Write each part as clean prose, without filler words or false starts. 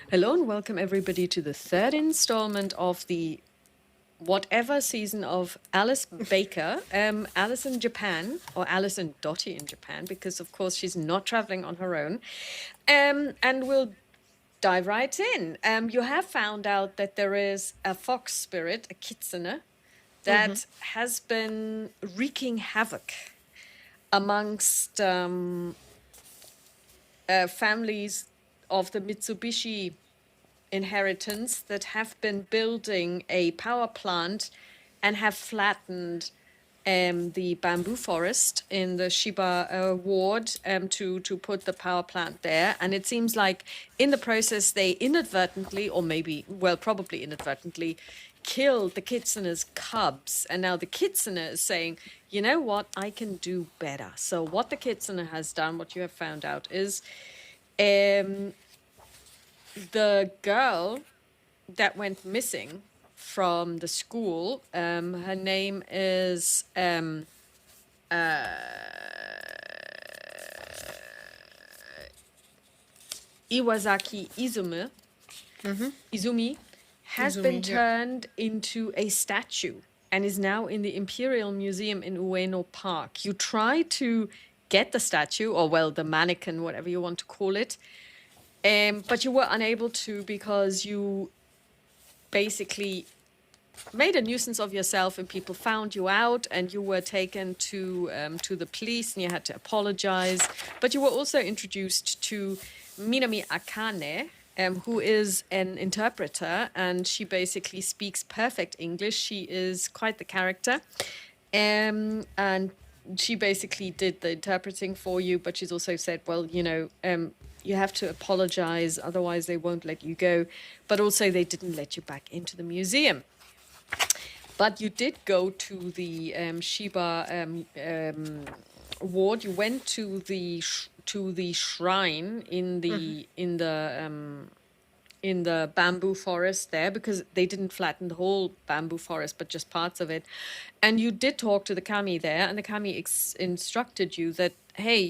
Hello and welcome everybody to the third installment of the whatever season of Alice Baker, Alice in Japan, or Alice and Dottie in Japan, because of course she's not traveling on her own. And we'll dive right in. You have found out that there is a fox spirit, a kitsune, that has been wreaking havoc amongst families of the Mitsubishi inheritance that have been building a power plant and have flattened the bamboo forest in the Shiba ward to put the power plant there. And it seems like in the process they inadvertently, or maybe, well, probably inadvertently, killed the kitsune's cubs. And now the kitsune is saying, you know what, I can do better. So what the kitsune has done, what you have found out is the girl that went missing from the school, her name is Iwasaki Izumi, has been turned into a statue and is now in the Imperial Museum in Ueno Park. You try to get the statue, or well, the mannequin, whatever you want to call it, but you were unable to because you basically made a nuisance of yourself and people found you out and you were taken to the police and you had to apologize. But you were also introduced to Minami Akane, who is an interpreter, and she basically speaks perfect English. She is quite the character. And she basically did the interpreting for you, but she's also said, well, you have to apologize, otherwise they won't let you go. But also they didn't let you back into the museum. But you did go to the Shiba ward. You went to the shrine in the in the bamboo forest there, because they didn't flatten the whole bamboo forest, but just parts of it. And you did talk to the kami there, and the kami instructed you that, hey,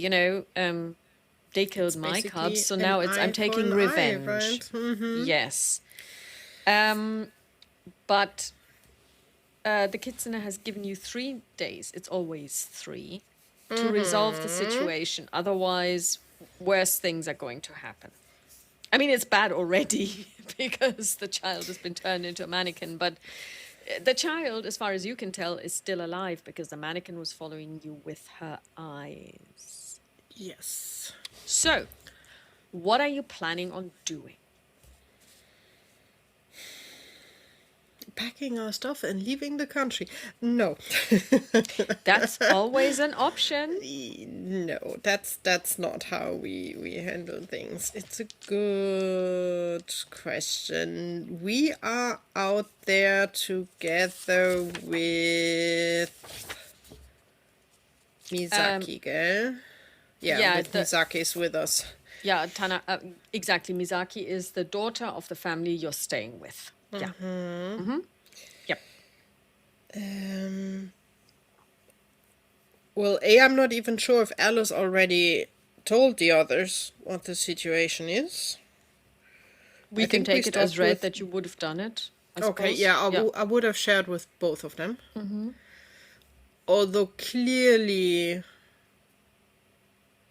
they killed my cubs, so now I'm taking revenge. Right? Yes. But the kitsune has given you 3 days, it's always 3, to resolve the situation. Otherwise, worse things are going to happen. I mean, it's bad already because the child has been turned into a mannequin, but the child, as far as you can tell, is still alive because the mannequin was following you with her eyes. Yes. So, what are you planning on doing? Packing our stuff and leaving the country. No. That's always an option. No, that's not how we handle things. It's a good question. We are out there together with Misaki, gell? Yeah, Misaki's with us. Yeah, exactly. Misaki is the daughter of the family you're staying with. Yeah. Yep. Well, I'm not even sure if Alice already told the others what the situation is. We can take it as read that you would have done it. Okay, yeah, I would have shared with both of them. Although clearly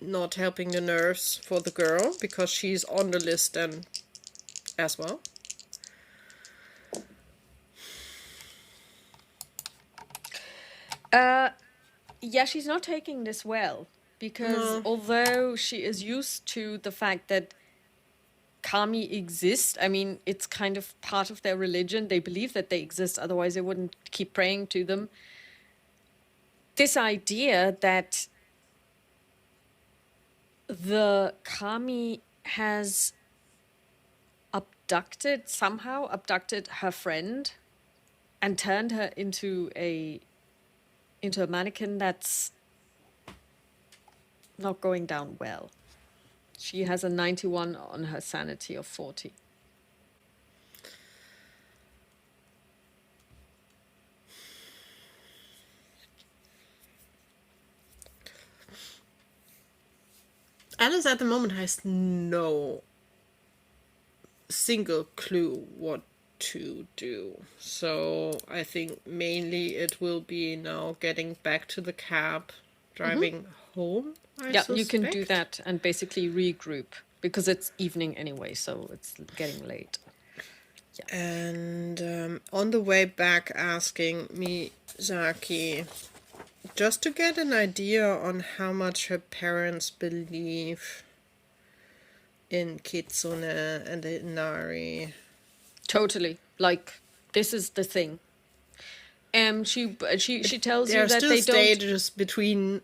not helping the nerves for the girl, because she's on the list and as well. Yeah, she's not taking this well, because although she is used to the fact that kami exist, I mean, it's kind of part of their religion. They believe that they exist, otherwise they wouldn't keep praying to them. This idea that the kami has somehow abducted her friend and turned her into a mannequin, that's not going down well. She has a 91 on her sanity of 40. Alice at the moment has no single clue what to do. So I think mainly it will be now getting back to the cab, driving home, I Yeah, you can do suspect. that and basically regroup because it's evening anyway, so it's getting late. And on the way back, asking Misaki just to get an idea on how much her parents believe in Kitsune and the Inari. Totally. Like, this is the thing. She tells There you are that still they don't. stages between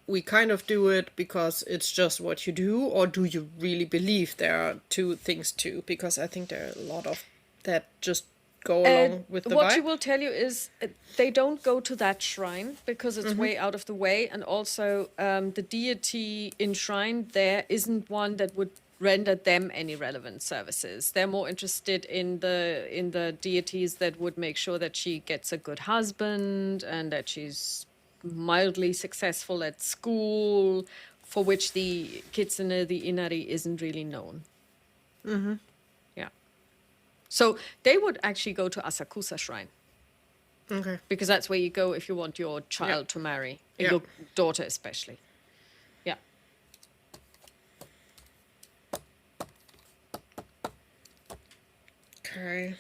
we kind of do it because it's just what you do, or do you really believe there are two things too? Because I think there are a lot of that just go along with the What vibe. she will tell you is they don't go to that shrine because it's way out of the way, and also the deity enshrined there isn't one that would render them any relevant services. They're more interested in the deities that would make sure that she gets a good husband and that she's mildly successful at school, for which the kitsune, the inari, isn't really known. Yeah. So they would actually go to Asakusa Shrine Okay. because that's where you go if you want your child to marry, your daughter especially. Yeah. Okay.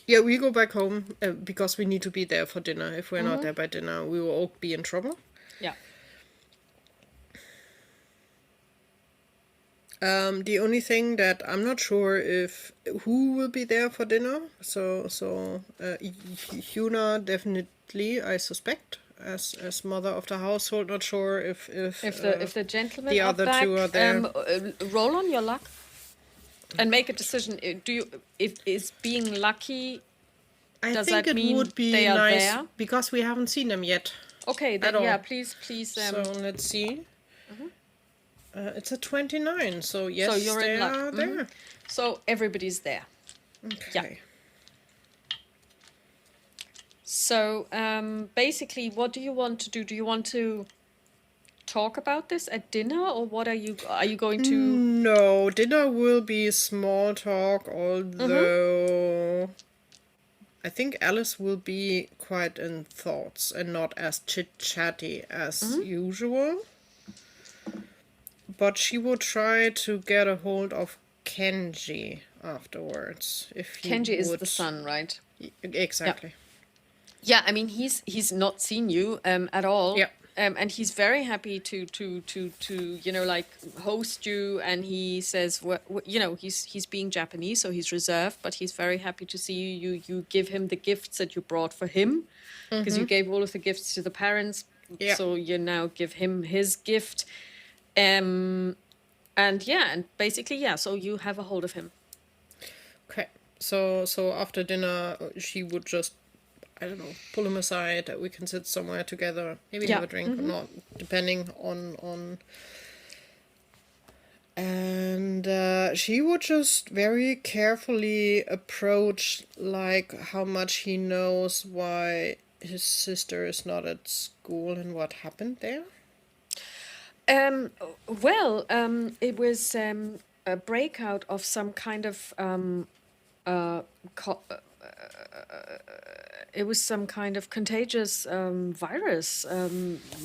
Yeah, we go back home because we need to be there for dinner. If we're not there by dinner, we will all be in trouble. Yeah. The only thing that I'm not sure if who will be there for dinner. So Hyuna definitely, I suspect, as mother of the household. Not sure if If the gentlemen the are other back, two are there. roll on your luck and make a decision. Do you, if is being lucky? I Does think that it mean would be they are nice there? because we haven't seen them yet. Okay, then all. yeah, please. So let's see. It's a 29, so yes, So you're they in luck. are there. So everybody's there. Okay. So basically, what do you want to do? Do you want to talk about this at dinner, or what are you going to? No, dinner will be small talk, although I think Alice will be quite in thoughts and not as chit-chatty as usual. But she will try to get a hold of Kenji afterwards. If he Kenji is would... the son, right? Exactly. Yeah, I mean he's not seen you at all. Yeah. And he's very happy to like host you, and he says he's being Japanese, so he's reserved, but he's very happy to see you. You give him the gifts that you brought for him, because you gave all of the gifts to the parents. Yeah. So you now give him his gift. And basically, so you have a hold of him. Okay. So after dinner, she would just, I don't know, pull him aside that we can sit somewhere together, maybe have a drink or not, depending on. And she would just very carefully approach, like, how much he knows why his sister is not at school and what happened there. It was a breakout of some kind of it was some kind of contagious virus.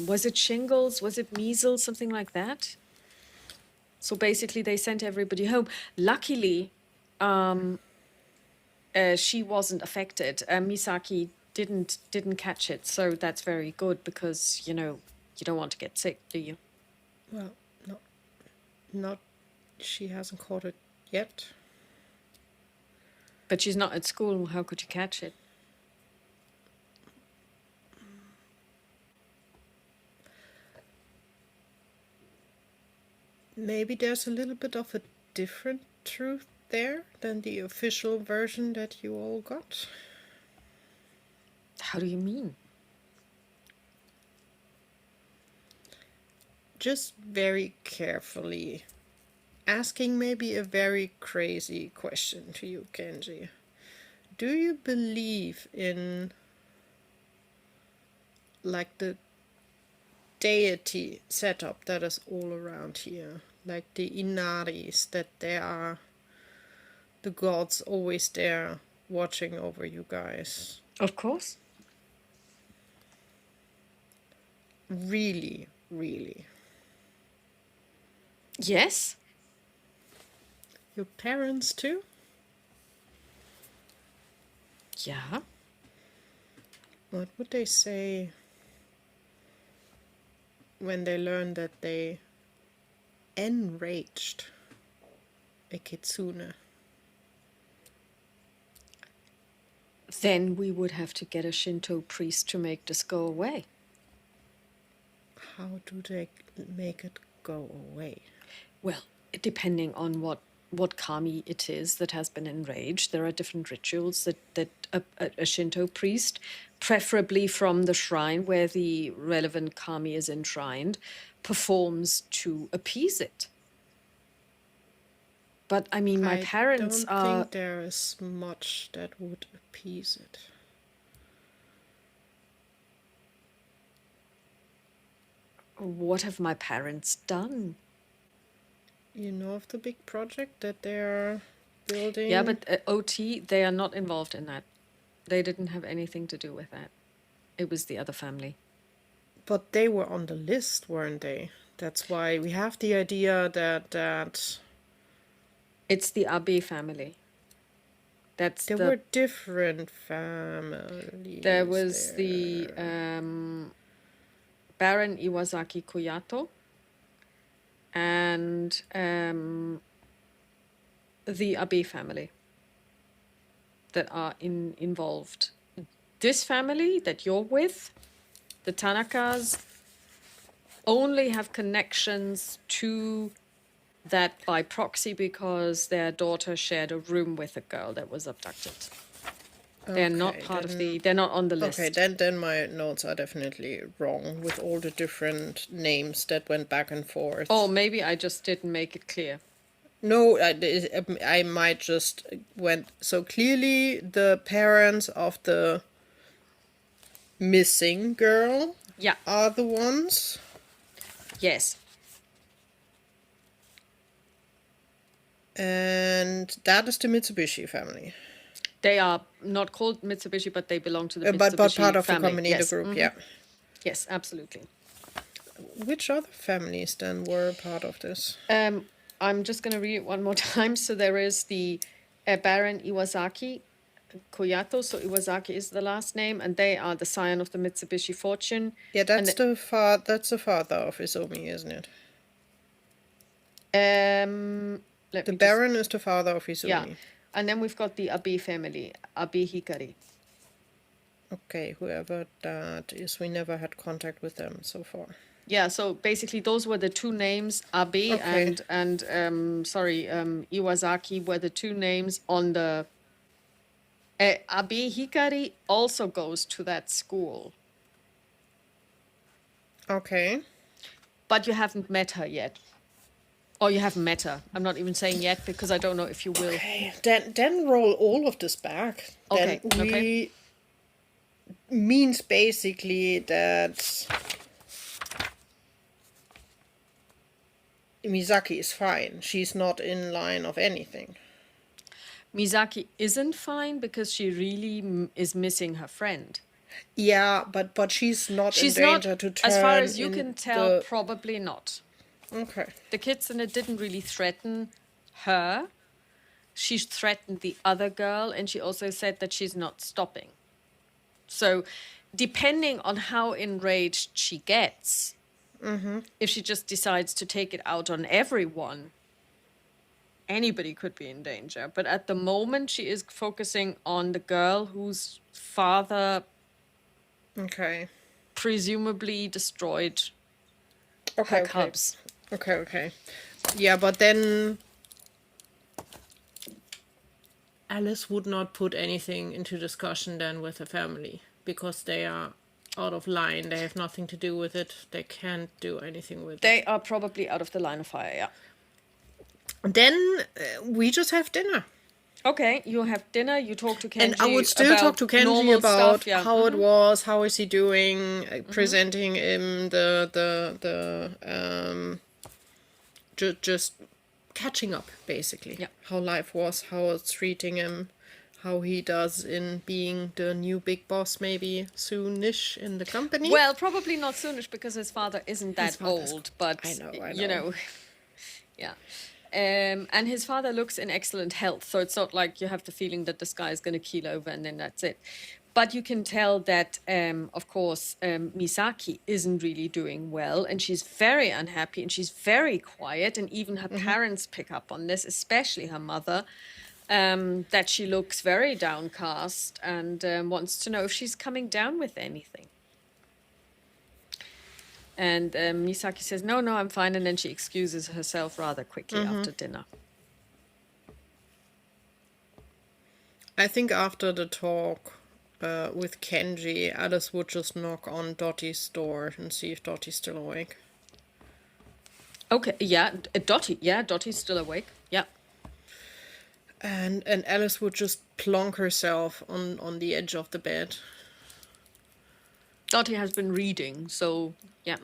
Was it shingles? Was it measles? Something like that. So basically, they sent everybody home. Luckily, she wasn't affected. Misaki didn't catch it, so that's very good, because you don't want to get sick, do you? Well, not she hasn't caught it yet. But she's not at school. How could you catch it? Maybe there's a little bit of a different truth there than the official version that you all got. How do you mean? Just very carefully asking maybe a very crazy question to you, Kenji. Do you believe in, like, the deity setup that is all around here? like the Inaris, that they are the gods always there watching over you guys. Of course. Really, really. Yes. Your parents too? Yeah. What would they say when they learn that they enraged a kitsune? Then we would have to get a Shinto priest to make this go away. How do they make it go away? Well, depending on what kami it is that has been enraged, there are different rituals that a Shinto priest, preferably from the shrine where the relevant kami is enshrined, performs to appease it. But I mean, my parents I don't are... think there is much that would appease it. What have my parents done? You know of the big project that they're building? Yeah, but OT, they are not involved in that. They didn't have anything to do with that. It was the other family. But they were on the list, weren't they? That's why we have the idea that It's the Abe family. there were different families. There was the Baron Iwasaki Koyato and the Abe family that are involved. This family that you're with, the Tanakas, only have connections to that by proxy because their daughter shared a room with a girl that was abducted. They're not part of the... They're not on the list. Okay, then my notes are definitely wrong with all the different names that went back and forth. Oh, maybe I just didn't make it clear. No, I might just went... So clearly the parents of the missing girl are the ones. Yes. And that is the Mitsubishi family. They are not called Mitsubishi, but they belong to the Mitsubishi but part of family. the Komaneda group, yeah. Yes, absolutely. Which other families then were part of this? I'm just going to read it one more time. So there is the Baron Iwasaki Koyato. So Iwasaki is the last name, and they are the scion of the Mitsubishi fortune. Yeah, that's the father of Izumi, isn't it? The Baron is the father of Izumi. Yeah, and then we've got the Abe family, Abe Hikari. Okay, whoever that is, we never had contact with them so far. Yeah, so basically those were the two names, Abe and Iwasaki were the two names on the... Abe Hikari also goes to that school. Okay. But you haven't met her yet. Or you haven't met her. I'm not even saying yet because I don't know if you will. Okay, then roll all of this back. Okay, then means basically that Misaki is fine. She's not in line of anything. Misaki isn't fine because she really is missing her friend. Yeah, but she's not in danger to turn. As far as you can tell, probably not. Okay. The kitsune didn't really threaten her. She threatened the other girl, and she also said that she's not stopping. So, depending on how enraged she gets, if she just decides to take it out on everyone, anybody could be in danger. But at the moment, she is focusing on the girl whose father presumably destroyed her cubs. Okay. Yeah, but then Alice would not put anything into discussion then with the family because they are out of line. They have nothing to do with it. They can't do anything with it. They are probably out of the line of fire, yeah. Then we just have dinner. Okay, you have dinner, you talk to Kenji. And I would still talk to Kenji about how it was, how is he doing, presenting him the just catching up, basically. Yeah. How life was, how it's treating him, how he does in being the new big boss, maybe soonish in the company. Well, probably not soonish because his father isn't that father's- old, but I know. you know, yeah. And his father looks in excellent health, so it's not like you have the feeling that this guy is going to keel over and then that's it. But you can tell that, of course, Misaki isn't really doing well, and she's very unhappy, and she's very quiet, and even her parents pick up on this, especially her mother, that she looks very downcast and wants to know if she's coming down with anything. And Misaki says, no, I'm fine, and then she excuses herself rather quickly after dinner. I think after the talk with Kenji, Alice would just knock on Dottie's door and see if Dottie's still awake. Okay, Dottie's still awake. Yeah. And Alice would just plonk herself on the edge of the bed. Dottie has been reading, so yeah.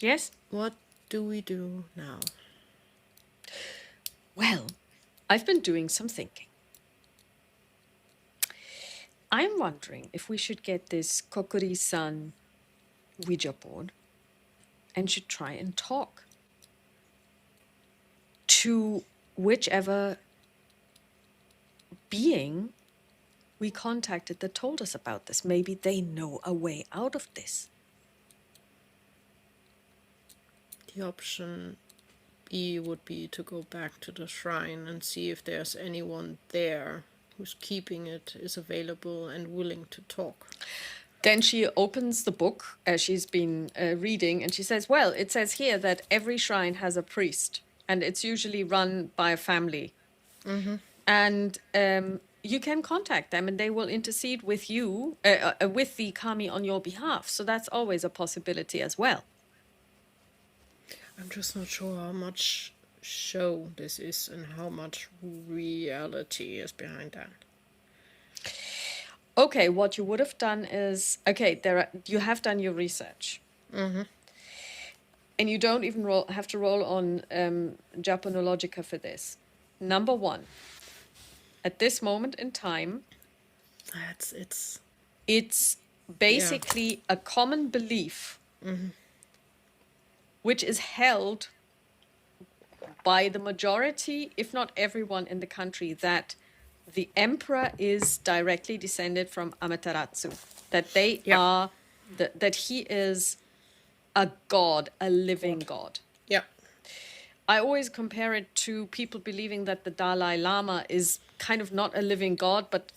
Yes? What do we do now? Well, I've been doing some thinking. I'm wondering if we should get this Kokori-san Ouija board and should try and talk to whichever being we contacted that told us about this. Maybe they know a way out of this. The option B would be to go back to the shrine and see if there's anyone there who's keeping it, is available and willing to talk. Then she opens the book as she's been reading, and she says, well, it says here that every shrine has a priest, and it's usually run by a family. And you can contact them, and they will intercede with you, with the kami on your behalf. So that's always a possibility as well. I'm just not sure how much show this is and how much reality is behind that. Okay, what you would have done is, you have done your research. And you don't even have to roll on Japanologica for this. Number one, at this moment in time, it's basically a common belief which is held by the majority, if not everyone in the country, that the emperor is directly descended from Amaterasu, that they are, that he is a god, a living god. Yeah. I always compare it to people believing that the Dalai Lama is kind of not a living god, but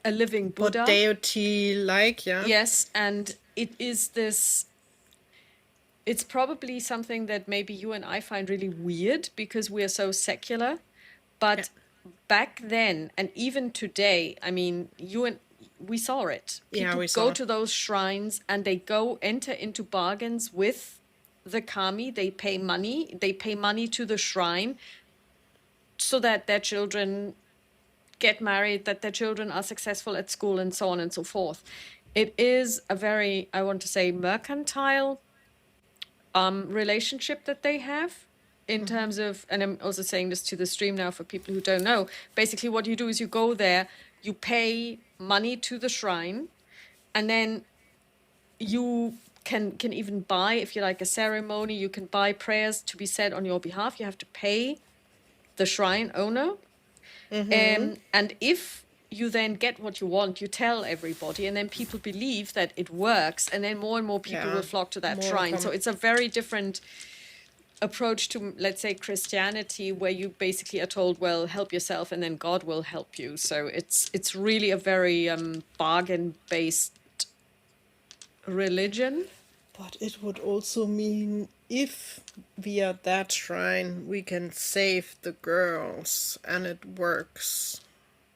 a living Buddha. But deity-like, yeah. Yes, and it is this... It's probably something that maybe you and I find really weird because we are so secular. But back then, and even today, I mean, we saw it. People go to those shrines and they enter into bargains with the kami. They pay money. They pay money to the shrine so that their children get married, that their children are successful at school, and so on and so forth. It is a very, I want to say, mercantile relationship that they have in terms of, and I'm also saying this to the stream now for people who don't know, basically what you do is you go there, you pay money to the shrine, and then you can even buy, if you like, a ceremony, you can buy prayers to be said on your behalf. You have to pay the shrine owner. And if you then get what you want, you tell everybody, and then people believe that it works, and then more and more people will flock to that shrine. So it's a very different approach to, let's say, Christianity, where you basically are told, well, help yourself, and then God will help you. So it's really a very bargain-based religion. But it would also mean if via that shrine we can save the girls and it works,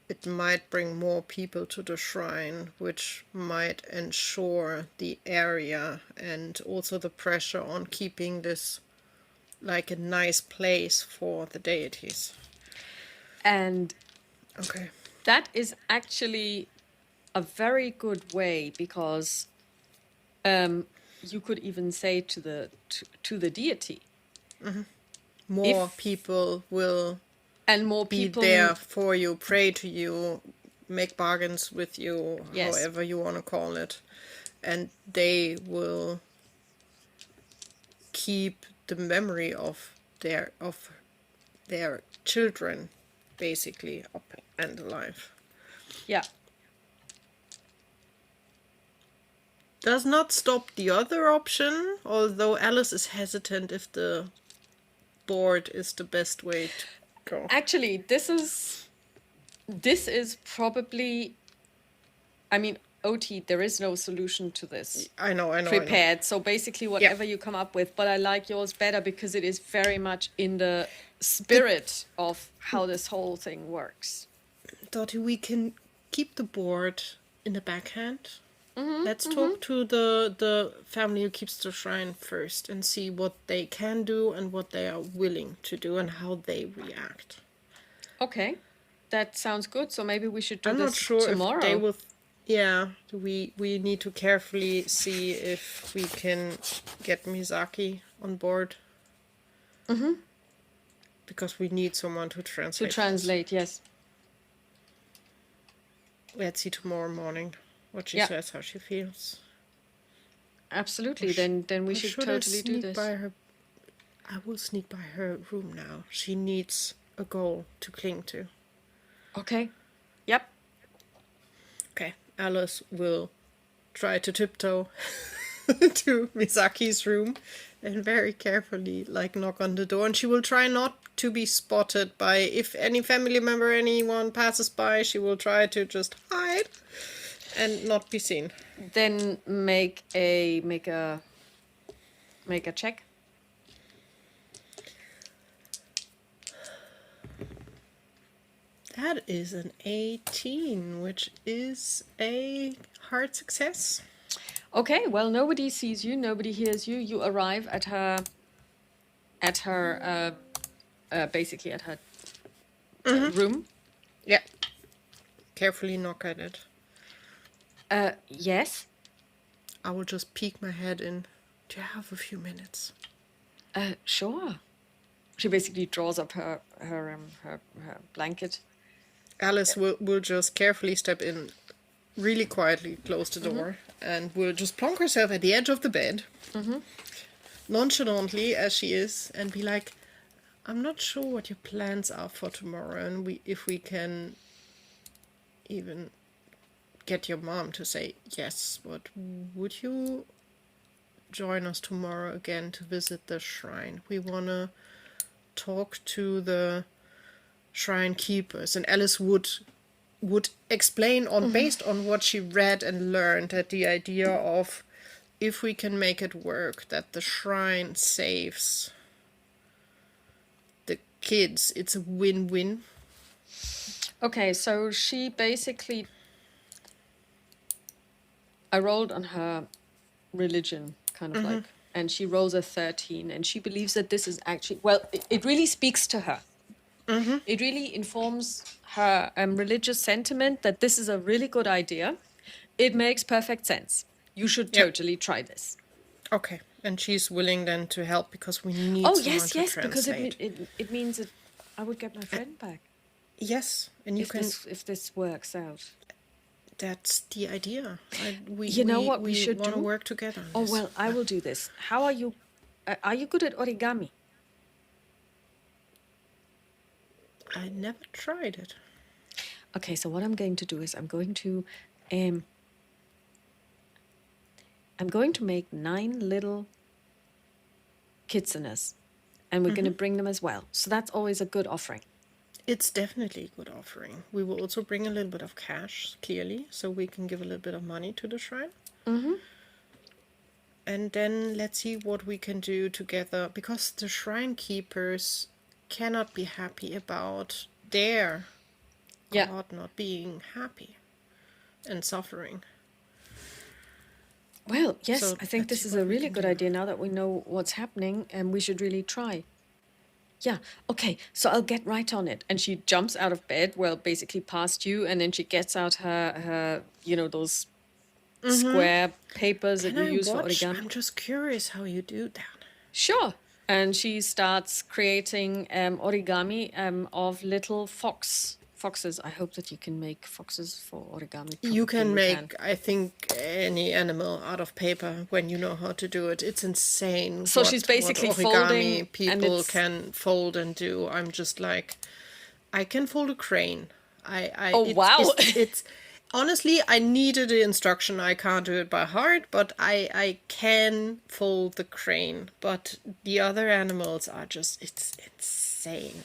it might bring more people to the shrine, which might ensure the area and also the pressure on keeping this like a nice place for the deities. And okay, that is actually a very good way, because you could even say to the deity, more people will and more be people there for you, pray to you, make bargains with you, Yes. however you want to call it. And they will keep the memory of their children basically up and alive. Yeah. Does not stop the other option, although Alice is hesitant if the board is the best way to go. Actually, this is probably, I mean, OT, there is no solution to this I know. prepared. So basically whatever you come up with, but I like yours better because it is very much in the spirit of how this whole thing works. Dottie, we can keep the board in the backhand. Let's talk to the family who keeps the shrine first and see what they can do and what they are willing to do and how they react. Okay, that sounds good. So maybe we should do I'm this not sure tomorrow. if they will. Yeah, we need to carefully see if we can get Misaki on board. Because we need someone to translate. To translate, yes. Let's see tomorrow morning what she Yeah. says, how she feels. Absolutely. Then we Or should I totally do sneak this. by her? I will sneak by her room now. She needs a goal to cling to. Okay. Yep. Okay, Alice will try to tiptoe to Misaki's room and very carefully knock on the door, and she will try not to be spotted by, if any family member, anyone passes by, she will try to just hide and not be seen. Then make a check. That is an 18, which is a hard success. Okay, well, nobody sees you, nobody hears you. You arrive at her, basically at her room. Yeah. Carefully knock at it. Yes. I will just peek my head in. Do you have a few minutes? Sure. She basically draws up her blanket. Alice will just carefully step in, really quietly close the door, and will just plonk herself at the edge of the bed, nonchalantly as she is, and be like, I'm not sure what your plans are for tomorrow, and if we can even get your mom to say yes, but would you join us tomorrow again to visit the shrine? We want to talk to the shrine keepers. And Alice would explain based on what she read and learned, that the idea of, if we can make it work, that the shrine saves the kids, it's a win-win. Okay, so she basically, I rolled on her religion, kind of and she rolls a 13, and she believes that this is actually, well, it really speaks to her. It really informs her religious sentiment that this is a really good idea. It makes perfect sense. You should totally try this. Okay, and she's willing then to help because we need Oh, someone yes, to yes, translate. because it means that I would get my friend back. Yes, and you if can... if this works out. That's the idea. We should want to do? work together on Oh, this. well, I will do this. How are you? Are you good at origami? I never tried it. Okay, so what I'm going to do is I'm going to make 9 little kitsunas, and we're going to bring them as well. So that's always a good offering. It's definitely a good offering. We will also bring a little bit of cash, clearly, so we can give a little bit of money to the shrine. And then let's see what we can do together, because the shrine keepers cannot be happy about their God not being happy and suffering. Well, yes, So I think let's this see is what a we really can good do. idea now that we know what's happening, and we should really try. Yeah, okay, so I'll get right on it. And she jumps out of bed, well, basically past you, and then she gets out her those square papers that Can you I use watch? for origami. I'm just curious how you do that. Sure. And she starts creating origami of little foxes. I hope that you can make foxes for origami. You can Probably make, I think, any animal out of paper when you know how to do it. It's insane. So what, she's basically what folding, origami and people it's can fold and do. I'm just like, I can fold a crane. Oh, wow. It's honestly, I needed the instruction. I can't do it by heart, but I can fold the crane. But the other animals are just, it's insane.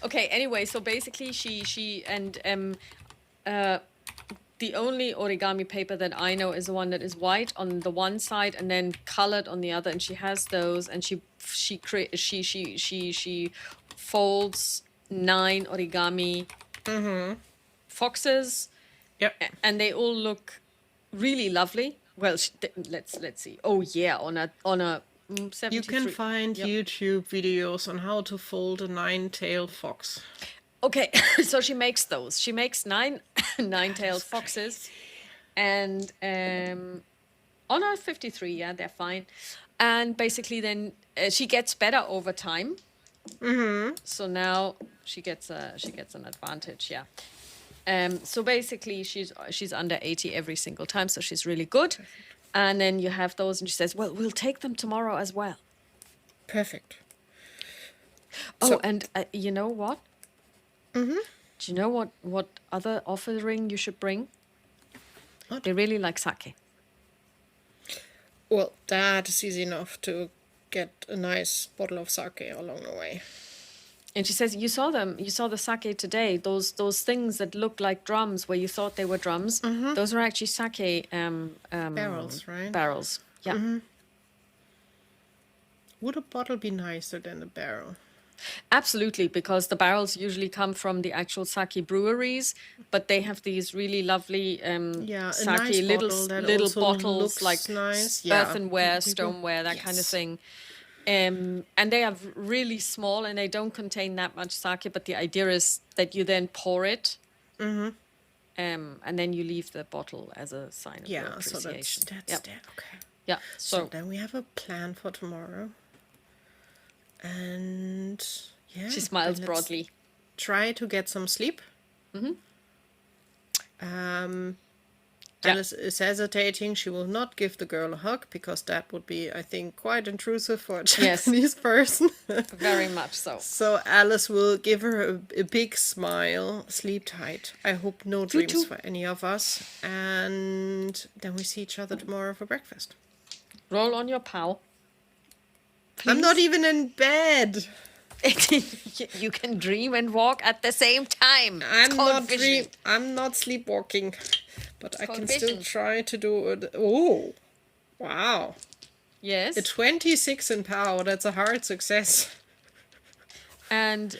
Okay, anyway, so basically she and the only origami paper that I know is the one that is white on the one side and then colored on the other, and she has those, and she folds 9 origami foxes, Yep. and they all look really lovely. Well, let's see. Oh yeah, on a 73. You can find Yep. YouTube videos on how to fold a 9-tailed fox. Okay, so she makes those. She makes 9-tailed foxes, and on a 53, yeah, they're fine. And basically, then she gets better over time. So now she gets an advantage, yeah. So basically, she's under 80 every single time, so she's really good. And then you have those, and she says, "Well, we'll take them tomorrow as well." Perfect. Oh, So- and you know what? Do you know what other offering you should bring? What? They really like sake. Well, that is easy enough to get a nice bottle of sake along the way. And she says, you saw the sake today, those things that look like drums where you thought they were drums. Those are actually sake Barrels, right? barrels. Yeah. Would a bottle be nicer than a barrel? Absolutely, because the barrels usually come from the actual sake breweries, but they have these really lovely Yeah, a sake nice little bottle that little also bottles looks like nice. Yeah. earthenware, People- stoneware, that kind of Yes. thing. And they are really small and they don't contain that much sake, but the idea is that you then pour it, and then you leave the bottle as a sign of your Yeah, so appreciation. that's Yep. that. Okay. Yeah. So So then we have a plan for tomorrow. And yeah. she smiles then let's broadly. Try to get some sleep. Yeah. Alice is hesitating. She will not give the girl a hug because that would be, I think, quite intrusive for a Yes. Japanese person. Very much so. So Alice will give her a big smile. Sleep tight. I hope no dreams too. for any of us. And then we see each other tomorrow for breakfast. Roll on your pow. I'm not even in bed. You can dream and walk at the same time. It's I'm called not vision. I'm not sleepwalking, but I called can still vision. try to do it. Oh, wow! Yes. A 26 in power. That's a hard success. And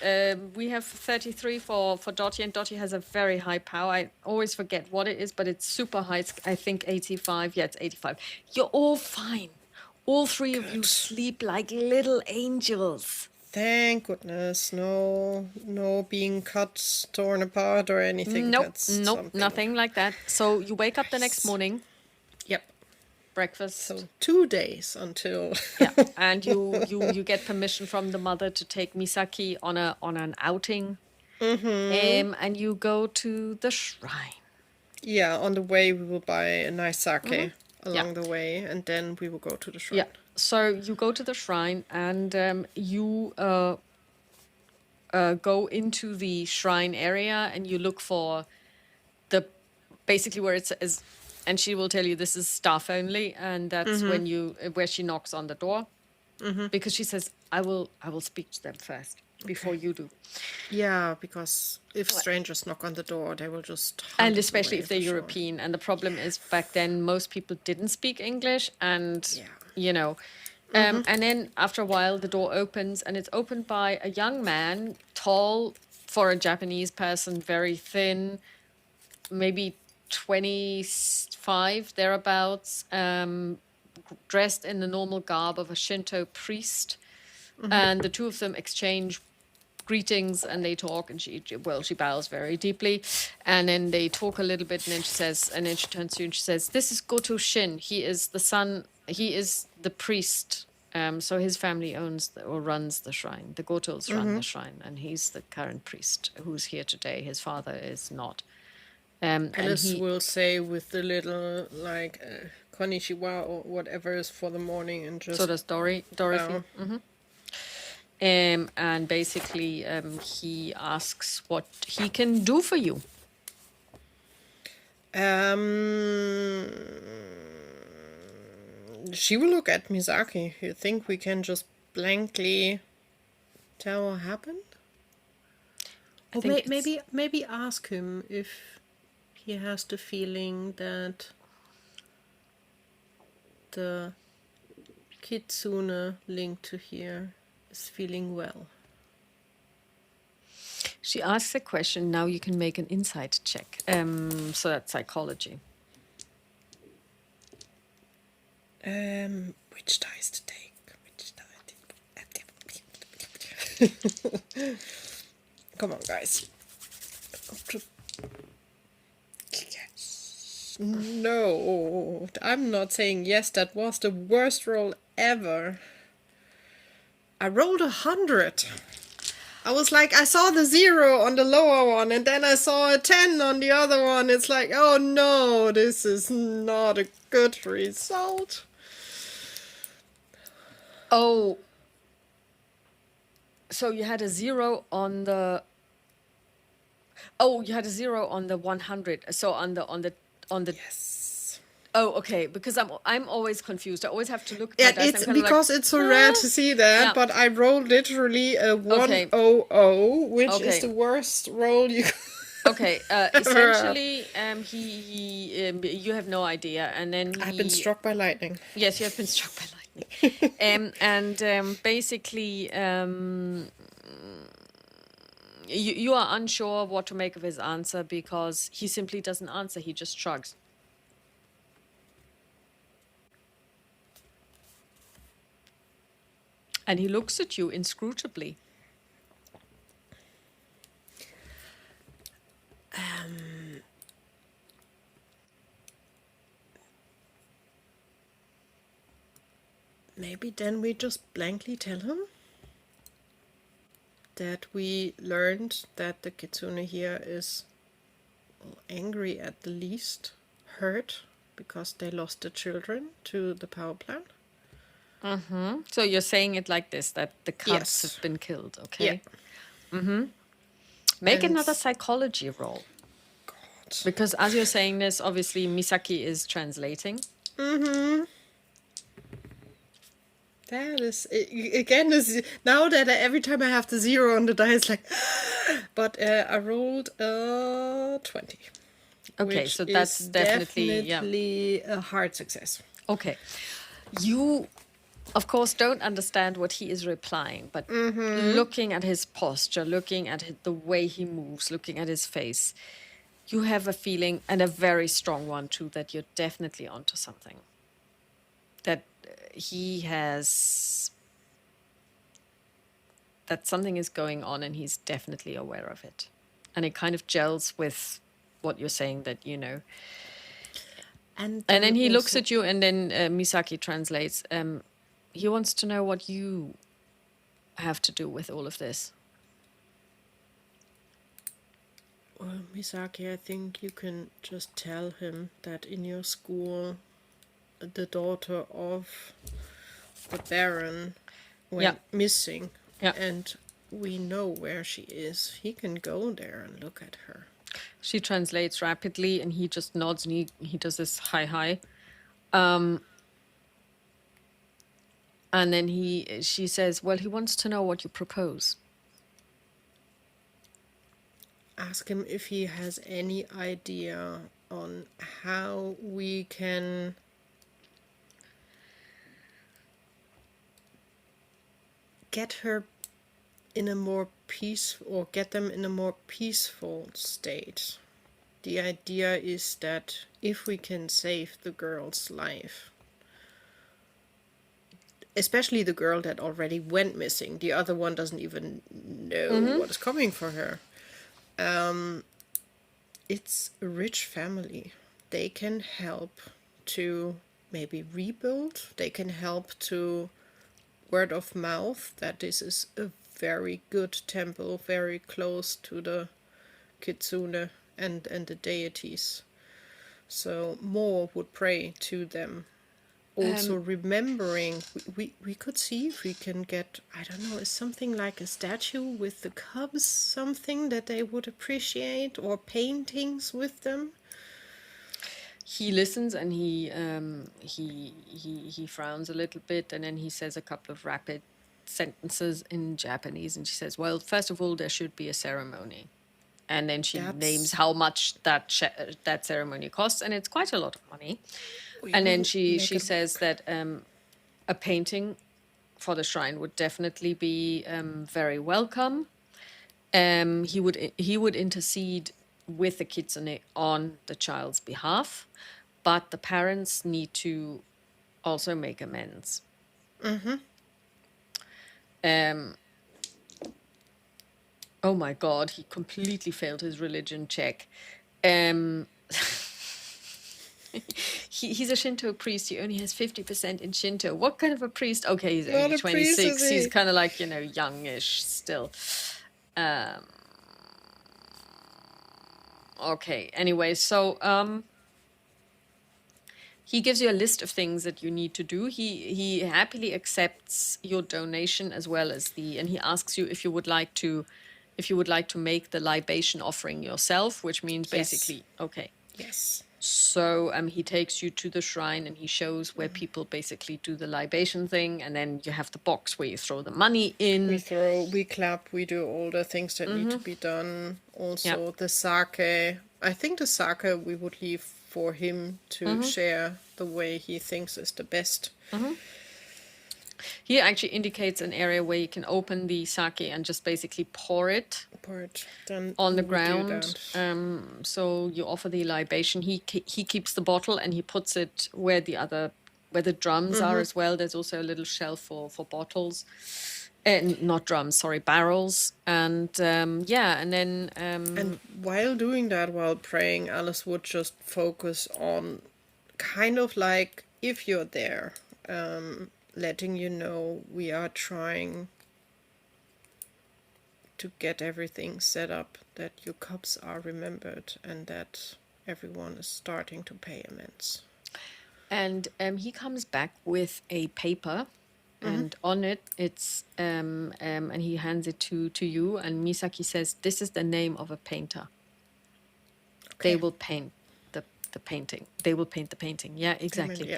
we have 33 for Dottie, and Dottie has a very high power. I always forget what it is, but it's super high. It's, I think 85. Yeah, it's 85. You're all fine. All 3 of you sleep like little angels. Thank goodness. No being cut, torn apart, or anything. Nope, That's nope, something. nothing like that. So you wake up the next Nice. morning, Yep. breakfast. So 2 days until. Yeah, and you get permission from the mother to take Misaki on an outing, and you go to the shrine. Yeah, on the way we will buy a nice sake along Yeah. the way, and then we will go to the shrine. Yeah, so you go to the shrine and you go into the shrine area and you look for basically where it says, and she will tell you this is staff only, and that's when where she knocks on the door, because she says, I will speak to them first before you do. Yeah, because if strangers knock on the door, they will just. hunt And us especially away if they're for sure. European. And the problem is back then most people didn't speak English, and you know. And then after a while the door opens and it's opened by a young man, tall for a Japanese person, very thin, maybe 25 thereabouts, dressed in the normal garb of a Shinto priest. And the two of them exchange greetings and they talk, and she bows very deeply, and then they talk a little bit, and then she turns to you and she says, this is Goto Shin. He is the priest So his family owns or runs the shrine. The Gotos run the shrine, and he's the current priest who's here today. His father is not. And Alice he will say with the little, like, konnichiwa or whatever is for the morning and just... so does Dorothy. bow. And basically, he asks what he can do for you. She will look at Misaki. You think we can just blankly tell what happened? Or think it's- maybe ask him if he has the feeling that the kitsune linked to here is feeling well. She asks a question. Now you can make an insight check. So that's psychology. Which dice to take? Which die? Come on, guys. Yes. No, I'm not saying yes. That was the worst roll ever. I rolled 100. I was like, I saw the 0 on the lower one, and then I saw a 10 on the other one. It's like, oh no, this is not a good result. Oh, so you had a 0 on the. Oh, you had a 0 on the 100. So on the. Yes. Oh, okay. Because I'm always confused. I always have to look at my Yeah, dice. it's I'm kind of because it's so rare to see that, Yeah. but I rolled literally a 100, which Okay. is the worst roll you could. Okay. Essentially, you have no idea, and then I've been struck by lightning. Yes, you have been struck by lightning. Basically, you are unsure what to make of his answer because he simply doesn't answer. He just shrugs. And he looks at you inscrutably. Maybe then we just blankly tell him that we learned that the kitsune here is angry at the least, hurt because they lost the children to the power plant. So you're saying it like this, that the cubs Yes. have been killed, okay? Yeah. Make And another psychology roll. God. Because as you're saying this, obviously Misaki is translating. That is, again, this, now that every time I have the 0 on the dice, like, but I rolled 20. Okay, which so that's is definitely a hard success. Okay. You, of course, don't understand what he is replying, but looking at his posture, looking at the way he moves, looking at his face, you have a feeling, and a very strong one too, that you're definitely onto something. That he has, that something is going on and he's definitely aware of it. And it kind of gels with what you're saying, that, you know. And then he looks at you, and then Misaki translates. He wants to know what you have to do with all of this. Well, Misaki, I think you can just tell him that in your school, the daughter of the Baron went missing. Yeah. And we know where she is. He can go there and look at her. She translates rapidly, and he just nods, and he does this hi. And then she says, well, he wants to know what you propose. Ask him if he has any idea on how we can get her in a more peaceful, or get them in a more peaceful state. The idea is that if we can save the girl's life, especially the girl that already went missing, the other one doesn't even know what is coming for her. It's a rich family. They can help to maybe rebuild. They can help to word of mouth that this is a very good temple, very close to the kitsune and the deities. So more would pray to them. Also remembering, we could see if we can get, I don't know, is something like a statue with the cubs something that they would appreciate, or paintings with them? He listens and he frowns a little bit, and then he says a couple of rapid sentences in Japanese, and she says, well, first of all, there should be a ceremony. And then she names how much that ceremony costs, and it's quite a lot of money. And then she says that a painting for the shrine would definitely be very welcome. He would intercede with the kitsune on the child's behalf, but the parents need to also make amends. Oh my God, he completely failed his religion check. He's a Shinto priest. He only has 50% in Shinto. What kind of a priest? Okay, he's only 26. He's kind of like, youngish still. Okay, anyway, so he gives you a list of things that you need to do. He happily accepts your donation as well as and he asks you if you would like to make the libation offering yourself, which means basically, okay. Yes. So he takes you to the shrine and he shows where people basically do the libation thing, and then you have the box where you throw the money in. We clap, we do all the things that need to be done. Also the sake. I think the sake we would leave for him to share the way he thinks is the best. He actually indicates an area where you can open the sake and just basically pour it then on the ground. So you offer the libation. He keeps the bottle and he puts it where the drums are as well. There's also a little shelf for bottles. Not drums, sorry, barrels. And and then... and while doing that, while praying, Alice would just focus on kind of like, if you're there, letting you know we are trying to get everything set up, that your cubs are remembered, and that everyone is starting to pay amends. And he comes back with a paper, and on it it's and he hands it to you, and Misaki says, this is the name of a painter. Okay. They will paint the painting. They will paint the painting. Yeah, exactly. Yeah.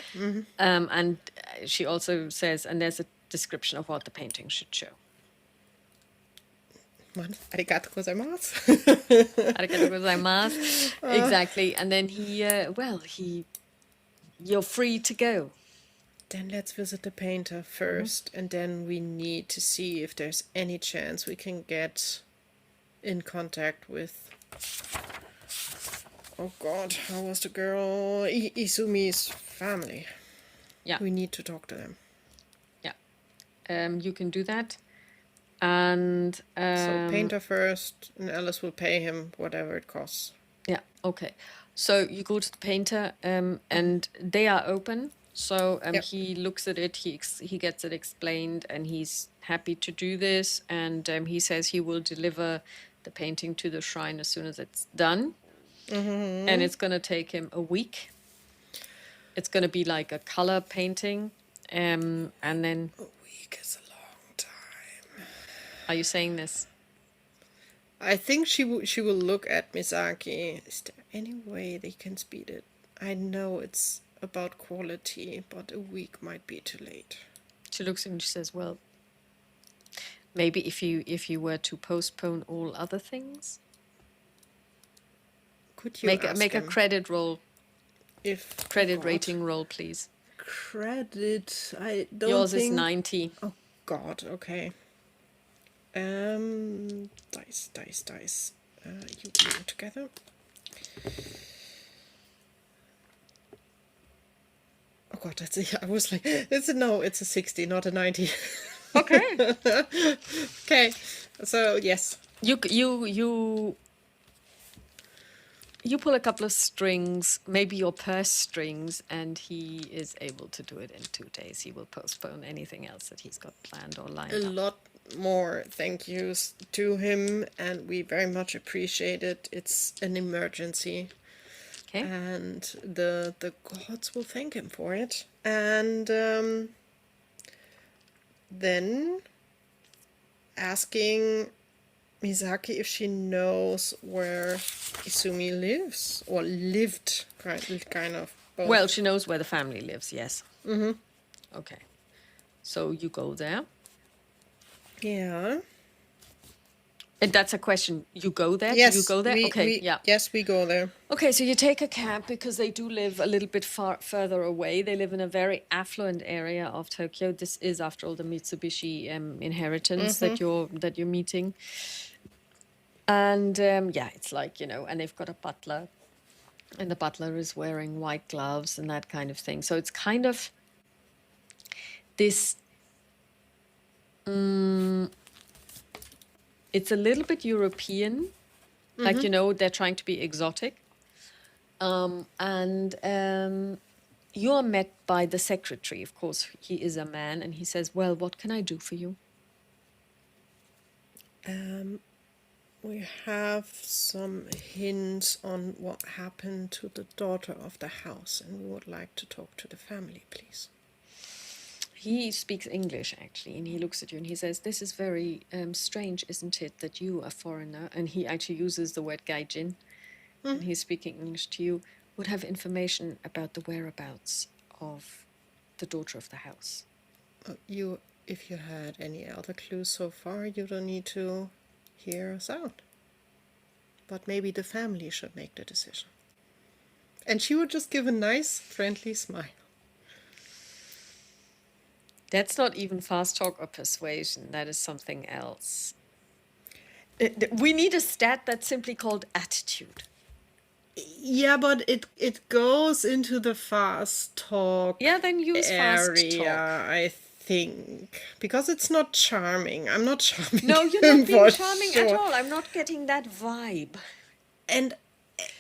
And she also says, and there's a description of what the painting should show. Arigato gozaimasu. Arigato gozaimasu. Exactly. And then you're free to go. Then let's visit the painter first, and then we need to see if there's any chance we can get in contact with... Oh God, how was the girl? Izumi's family. Yeah. We need to talk to them. Yeah. You can do that. And... so painter first, and Alice will pay him whatever it costs. Yeah, okay. So you go to the painter, and they are open. So he looks at it, he gets it explained, and he's happy to do this. And he says he will deliver the painting to the shrine as soon as it's done. And it's going to take him a week. It's going to be like a color painting. And then... A week is a long time. Are you saying this? I think she will look at Misaki. Is there any way they can speed it? I know it's about quality, but a week might be too late. She looks and she says, well, maybe if you were to postpone all other things... Could you make a credit roll? If credit rating roll, please. Credit, I don't Yours think... is 90. Oh God, okay. Dice. You put them together. Oh God, that's I was like, it's a 60, not a 90. Okay. Okay. So yes. You You pull a couple of strings, maybe your purse strings, and he is able to do it in 2 days. He will postpone anything else that he's got planned or A lined up. lot more thank yous to him, and we very much appreciate it. It's an emergency, Okay. and the gods will thank him for it. And then asking Misaki if she knows where Izumi lives, or lived, kind of. Both. Well, she knows where the family lives, yes. Mm-hmm. Okay. So you go there. Yeah. And that's a question. You go there? Yes. Do you go there? Yes, we go there. Okay, so you take a cab because they do live a little bit further away. They live in a very affluent area of Tokyo. This is, after all, the Mitsubishi inheritance that you're meeting. And it's like, and they've got a butler, and the butler is wearing white gloves and that kind of thing. So it's kind of this. It's a little bit European, like, they're trying to be exotic. And you are met by the secretary. Of course, he is a man, and he says, well, what can I do for you? We have some hints on what happened to the daughter of the house, and we would like to talk to the family, please. He speaks English, actually, and he looks at you and he says, this is very strange, isn't it, that you, a foreigner, and he actually uses the word gaijin, and he's speaking English to you, would have information about the whereabouts of the daughter of the house. If you had any other clues so far, you don't need to hear us out. But maybe the family should make the decision. And she would just give a nice, friendly smile. That's not even fast talk or persuasion. That is something else. We need a stat that's simply called attitude. Yeah, but it goes into the fast talk. Yeah, then use fast talk. I think, because it's not charming. I'm not charming. No, you're not being charming at all. I'm not getting that vibe. And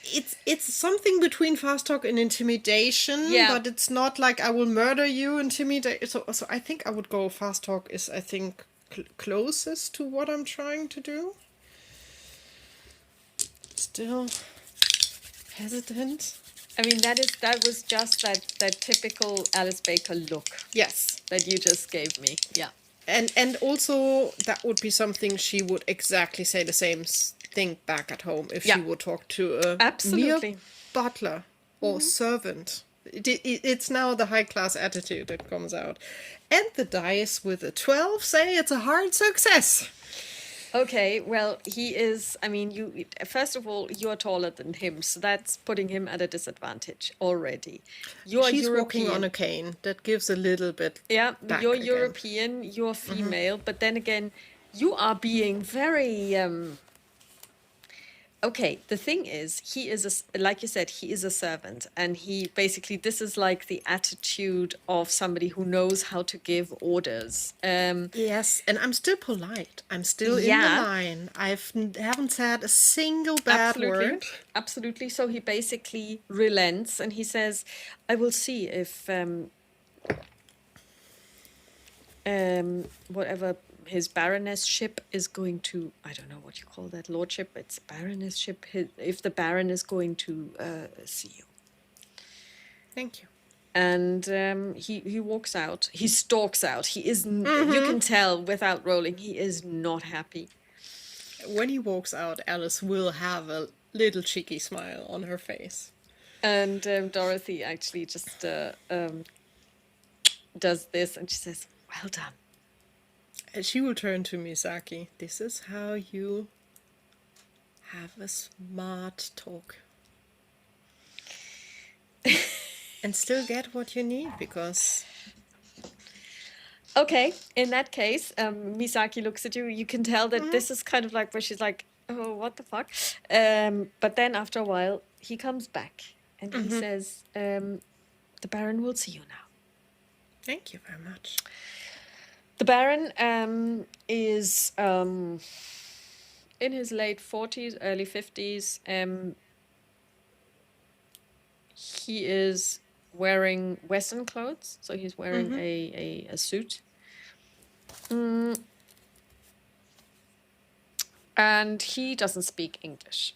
it's something between fast talk and intimidation, but it's not like I will murder you, intimidate. So I think I would go fast talk is, I think, closest to what I'm trying to do. Still hesitant. I mean, that was just that typical Alice Baker look. Yes. That you just gave me. Yeah. And also that would be something she would exactly say the same thing back at home if she would talk to a mere butler or servant. It's now the high class attitude that comes out. And the dice with a 12 say it's a hard success. Okay, well, he is, I mean, first of all, you're taller than him, so that's putting him at a disadvantage already. She's walking on a cane. That gives a little bit back you're again. European, you're female, but then again, you are being very... Okay, the thing is, he is, like you said, he is a servant, and this is like the attitude of somebody who knows how to give orders. Yes, and I'm still polite. I'm still in the line. I haven't said a single bad word. Absolutely. So he basically relents, and he says, I will see if whatever his baroness-ship is going to, I don't know what you call that, lordship, it's baroness-ship, if the baron is going to see you. Thank you. And he walks out, he stalks out, he is, you can tell without rolling, he is not happy. When he walks out, Alice will have a little cheeky smile on her face. And Dorothy actually just does this, and she says, well done. And she will turn to Misaki. This is how you have a smart talk. And still get what you need, because... Okay, in that case, Misaki looks at you. You can tell that this is kind of like where she's like, oh, what the fuck? But then after a while, he comes back and he says, the Baron will see you now. Thank you very much. The Baron is in his late 40s, early 50s. He is wearing Western clothes, so he's wearing a suit. And he doesn't speak English.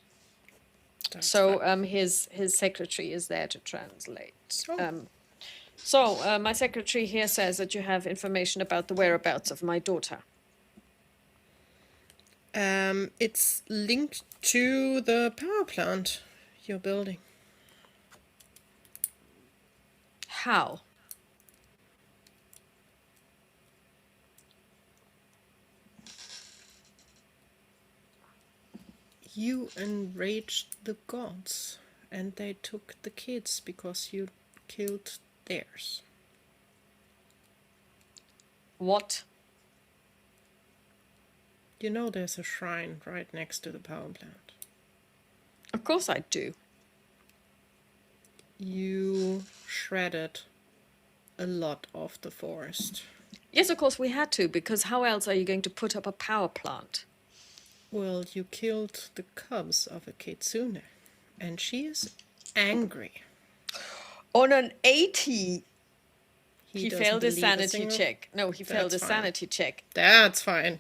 That's So fine. his secretary is there to translate. Oh. My secretary here says that you have information about the whereabouts of my daughter. It's linked to the power plant you're building. How? You enraged the gods, and they took the kids because you killed theirs. What? You know there's a shrine right next to the power plant. Of course I do. You shredded a lot of the forest. Yes, of course we had to, because how else are you going to put up a power plant? Well, you killed the cubs of a kitsune, and she is angry. On an 80, he doesn't failed his believe a sanity single- check. No, he failed That's his fine. sanity check. That's fine.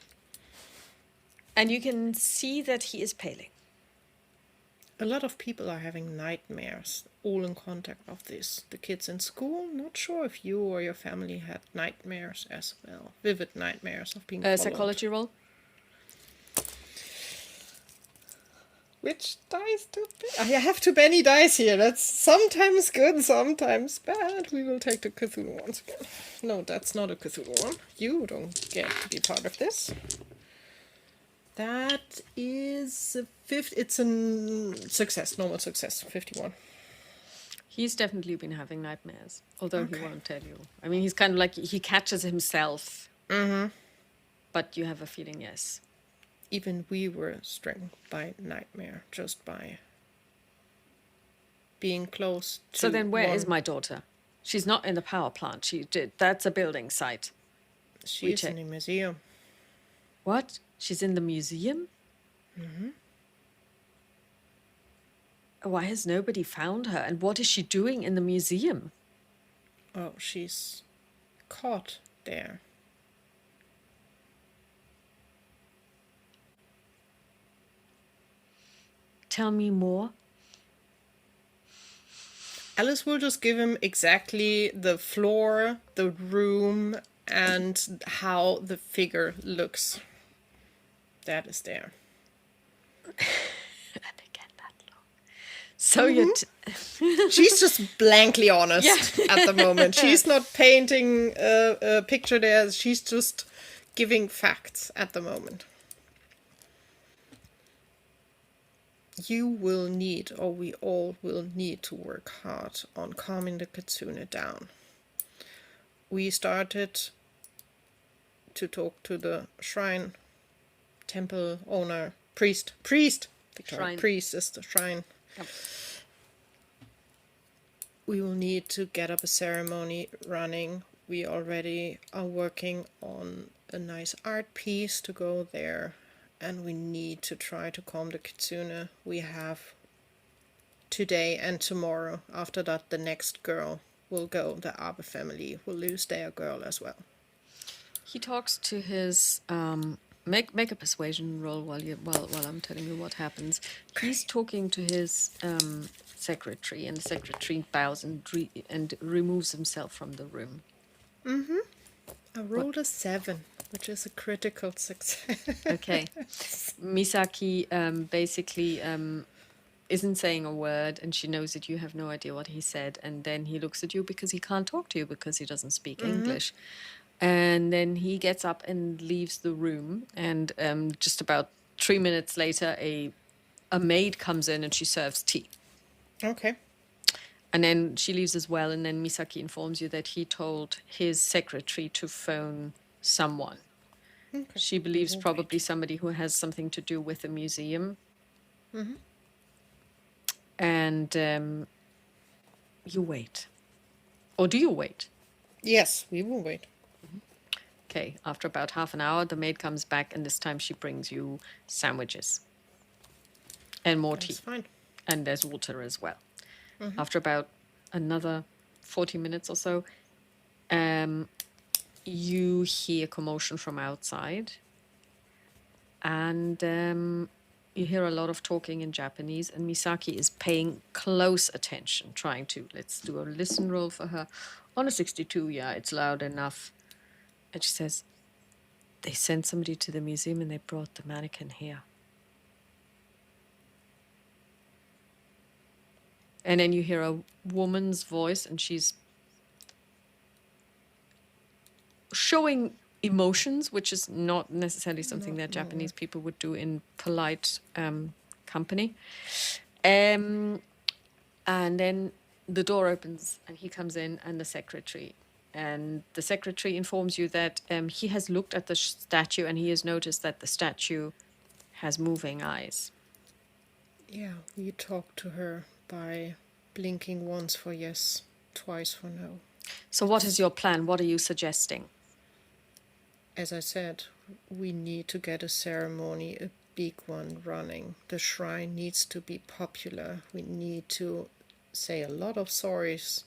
And you can see that he is paling. A lot of people are having nightmares, all in contact of this. The kids in school, not sure if you or your family had nightmares as well. Vivid nightmares of being followed. Psychology roll? Which dice to pick? I have too many dice here. That's sometimes good, sometimes bad. We will take the Cthulhu once again. No, that's not a Cthulhu one. You don't get to be part of this. That is a it's a success, normal success, 51. He's definitely been having nightmares, although Okay. he won't tell you. I mean, he's kind of like, he catches himself. But you have a feeling, yes. Even we were struck by nightmare just by being close to So then where is one. my daughter? She's not in the power plant. That's a building site. She's check. in a museum. What? She's in the museum? Why has nobody found her? And what is she doing in the museum? Oh, she's caught there. Tell me more. Alice will just give him exactly the floor, the room, and how the figure looks. That is there. And again, that long. So She's just blankly honest at the moment. She's not painting a picture there. She's just giving facts at the moment. You will need, or we all will need, to work hard on calming the kitsune down. We started to talk to the shrine, temple owner, priest. Victoria, Shrine. priest is the shrine. Yep. We will need to get up a ceremony running. We already are working on a nice art piece to go there. And we need to try to calm the kitsune. We have today and tomorrow. After that, the next girl will go. The Abe family will lose their girl as well. He talks to his make a persuasion roll while I'm telling you what happens. He's talking to his secretary, and the secretary bows and removes himself from the room. I rolled a 7, which is a critical success. Okay. Misaki basically isn't saying a word, and she knows that you have no idea what he said, and then he looks at you because he can't talk to you because he doesn't speak English. And then he gets up and leaves the room, and just about 3 minutes later a maid comes in and she serves tea. Okay. And then she leaves as well, and then Misaki informs you that he told his secretary to phone someone. Okay. She believes probably somebody who has something to do with the museum. And you wait. Or do you wait? Yes, we will wait. Okay, after about half an hour, the maid comes back, and this time she brings you sandwiches and more tea. That's fine. And there's water as well. After about another 40 minutes or so, you hear commotion from outside, and you hear a lot of talking in Japanese, and Misaki is paying close attention, trying to, let's do a listen roll for her. On a 62, yeah, it's loud enough. And she says, they sent somebody to the museum and they brought the mannequin here. And then you hear a woman's voice, and she's showing emotions, which is not necessarily something that Japanese people would do in polite company. And then the door opens, and he comes in, and the secretary. And the secretary informs you that he has looked at the statue, and he has noticed that the statue has moving eyes. Yeah, we talked to her by blinking once for yes, twice for no. So what is your plan? What are you suggesting? As I said, we need to get a ceremony, a big one, running. The shrine needs to be popular. We need to say a lot of sorries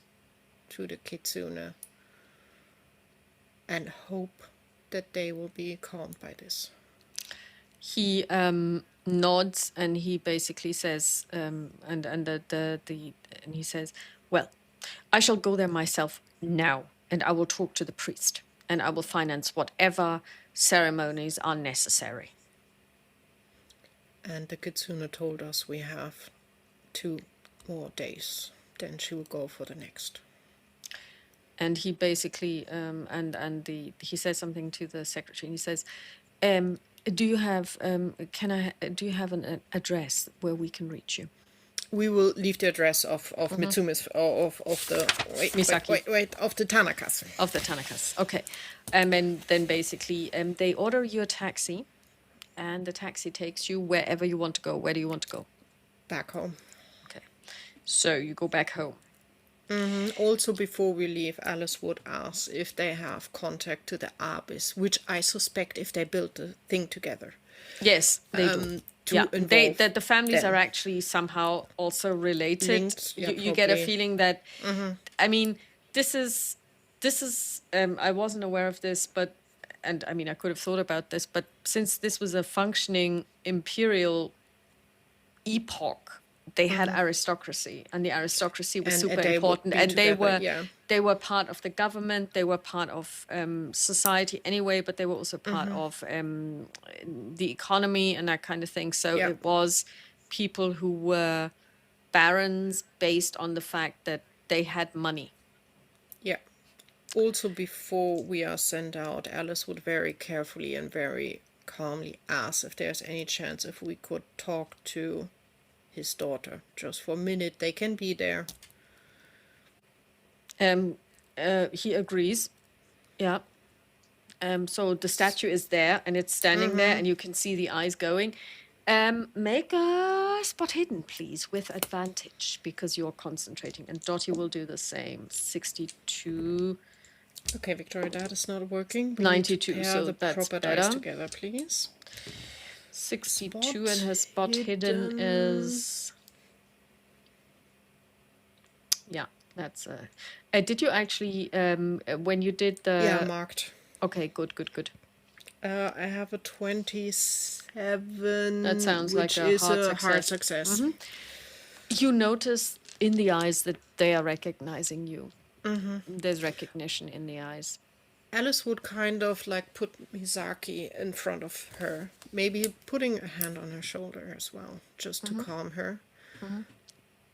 to the kitsune and hope that they will be calmed by this. He nods, and he basically says, and he says, well, I shall go there myself now, and I will talk to the priest, and I will finance whatever ceremonies are necessary. And the kitsune told us we have 2 more days. Then she will go for the next. And he basically he says something to the secretary, and he says, do you have an address where we can reach you? We will leave the address of Mitsumi's of the Misaki. of the Tanakas. Of the Tanakas. Okay. And then basically they order you a taxi, and the taxi takes you wherever you want to go. Where do you want to go? Back home. Okay. So you go back home. Also, before we leave, Alice would ask if they have contact to the Abyss, which I suspect if they built the thing together. Yes, they do. Yeah, the families are actually somehow also related. Linked, yeah, you get a feeling that, I mean, this is I wasn't aware of this, and I mean, I could have thought about this, but since this was a functioning imperial epoch, they had aristocracy, and the aristocracy was super important, and they were part of the government, they were part of society anyway, but they were also part of the economy and that kind of thing. So it was people who were barons based on the fact that they had money. Yeah. Also, before we are sent out, Alice would very carefully and very calmly ask if there's any chance if we could talk to his daughter just for a minute. They can be there. He agrees. Yeah. So the statue is there, and it's standing there, and you can see the eyes going. Make a spot hidden, please, with advantage, because you're concentrating. And Dottie will do the same. 62. Okay, Victoria, that is not working. We 92, need to pair so the that's proper better. dice together, please. 62, Spot and her spot hidden is... Yeah, that's... did you actually, when you did the... Yeah, marked. Okay, good. I have a 27, That sounds like which a is hard a success. hard success. You notice in the eyes that they are recognizing you. There's recognition in the eyes. Alice would kind of like put Misaki in front of her, maybe putting a hand on her shoulder as well, just to calm her.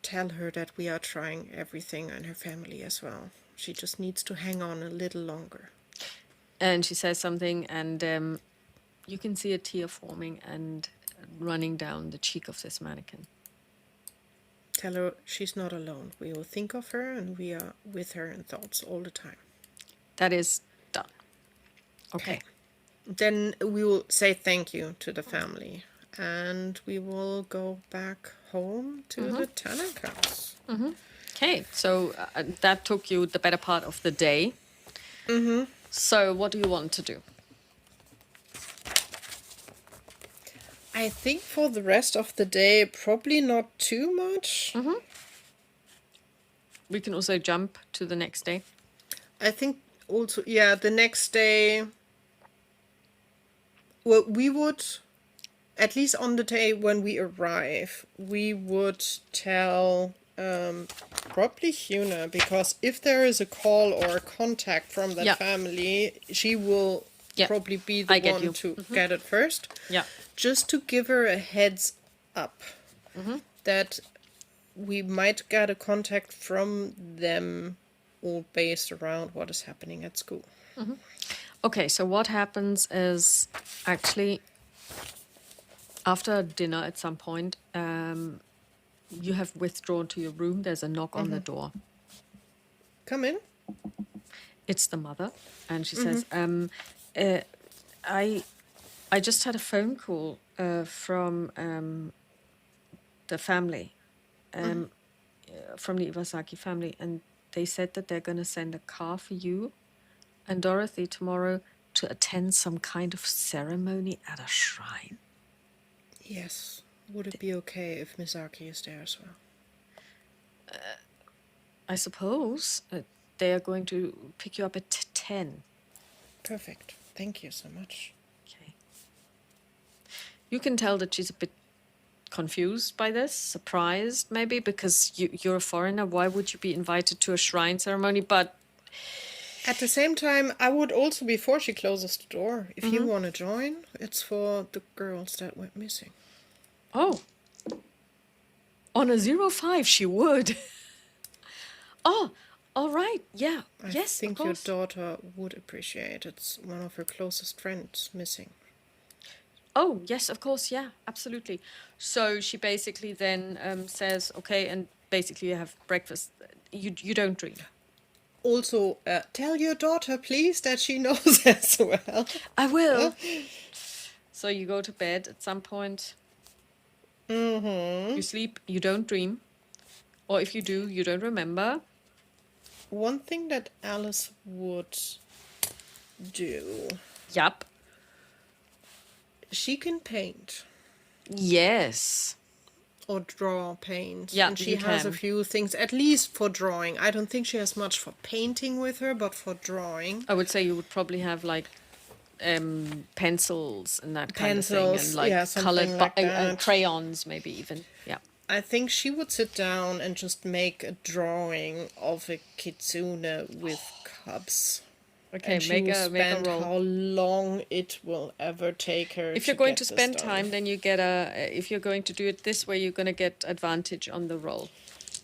Tell her that we are trying everything, and her family as well. She just needs to hang on a little longer. And she says something, and you can see a tear forming and running down the cheek of this mannequin. Tell her she's not alone. We will think of her, and we are with her in thoughts all the time. That is done. Okay. Then we will say thank you to the family, and we will go back home to the Tanakas. Okay, so that took you the better part of the day. So what do you want to do? I think for the rest of the day, probably not too much. We can also jump to the next day. I think also, yeah, the next day, well, we would, at least on the day when we arrive, we would tell probably Huna, because if there is a call or a contact from that Yeah. family, she will Yeah, probably be I the get one you. to get it first. Yeah. Just to give her a heads up that we might get a contact from them, all based around what is happening at school. Okay, so what happens is actually after dinner at some point, you have withdrawn to your room. There's a knock on the door. Come in. It's the mother, and she says, I just had a phone call from the family, from the Iwasaki family, and they said that they're going to send a car for you and Dorothy tomorrow to attend some kind of ceremony at a shrine. Yes. Would it be okay if Misaki is there as well? I suppose they are going to pick you up at 10. Perfect. Thank you so much. Okay. You can tell that she's a bit confused by this, surprised maybe, because you're a foreigner. Why would you be invited to a shrine ceremony? But At the same time, I would also, before she closes the door, if you want to join, it's for the girls that went missing. oh, on a 05 she would. Oh, all right. Yeah. I Yes, think of your course. daughter would appreciate it. It's one of her closest friends missing. Oh, yes, of course. Yeah, absolutely. So she basically then says, okay, and basically you have breakfast. You don't drink. Also, tell your daughter, please, that she knows as well. I will. So you go to bed at some point. You sleep. You don't dream. Or if you do, you don't remember. One thing that Alice would do, Yup. she can paint Yes. or draw paint. Yeah, and she you has a can. few things, at least for drawing. I don't think she has much for painting with her, but for drawing. I would say you would probably have like pencils and that kind of thing, Pencils, and like yeah, colored something like that. crayons, maybe even. Yeah. I think she would sit down and just make a drawing of a kitsune with cubs. Okay, And she make will a spend roll. how long it will ever take her. If you're going get to this spend done. time, then you get if you're going to do it this way, you're going to get advantage on the roll.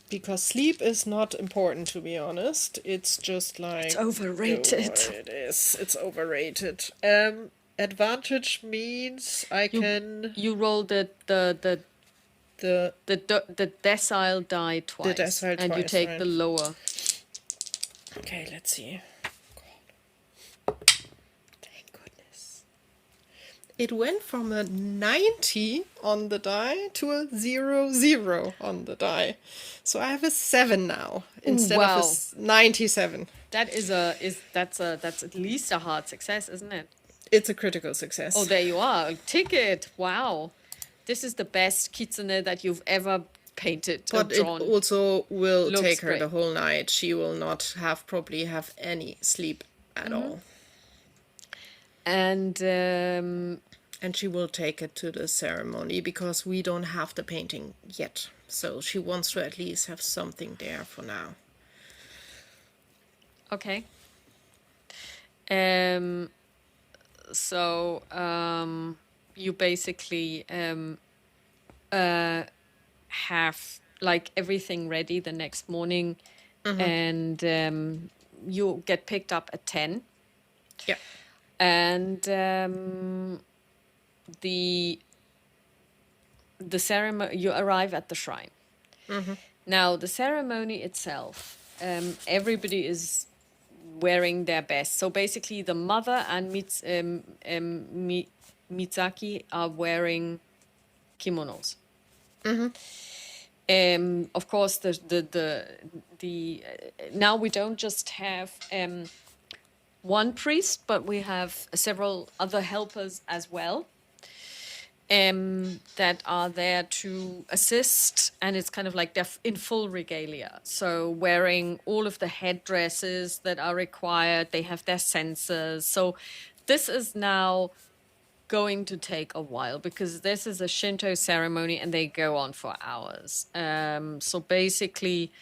Because sleep is not important, to be honest. It's just like... It's overrated. It is. It's overrated. Advantage means I can... You roll the decile die twice, decile and you twice, take right. the lower. Okay, let's see. Thank goodness. It went from a 90 on the die to a 0 on the die. So I have a 7 now instead of wow. a 97. That's at least a hard success, isn't it? It's a critical success. Oh, there you are. Ticket. Wow. This is the best kitsune that you've ever painted or But it drawn. also will Looks take her great. the whole night. She will not probably have any sleep at all. And And she will take it to the ceremony because we don't have the painting yet. So she wants to at least have something there for now. okay. So you basically have like everything ready the next morning, and you get picked up at 10. Yeah. And the ceremony, you arrive at the shrine. Now the ceremony itself, everybody is wearing their best. So basically the mother and Mitsaki are wearing kimonos. Of course, now we don't just have one priest, but we have several other helpers as well. that are there to assist, and it's kind of like they're in full regalia. So wearing all of the headdresses that are required, they have their sensors. So this is now going to take a while because this is a Shinto ceremony and they go on for hours. So basically,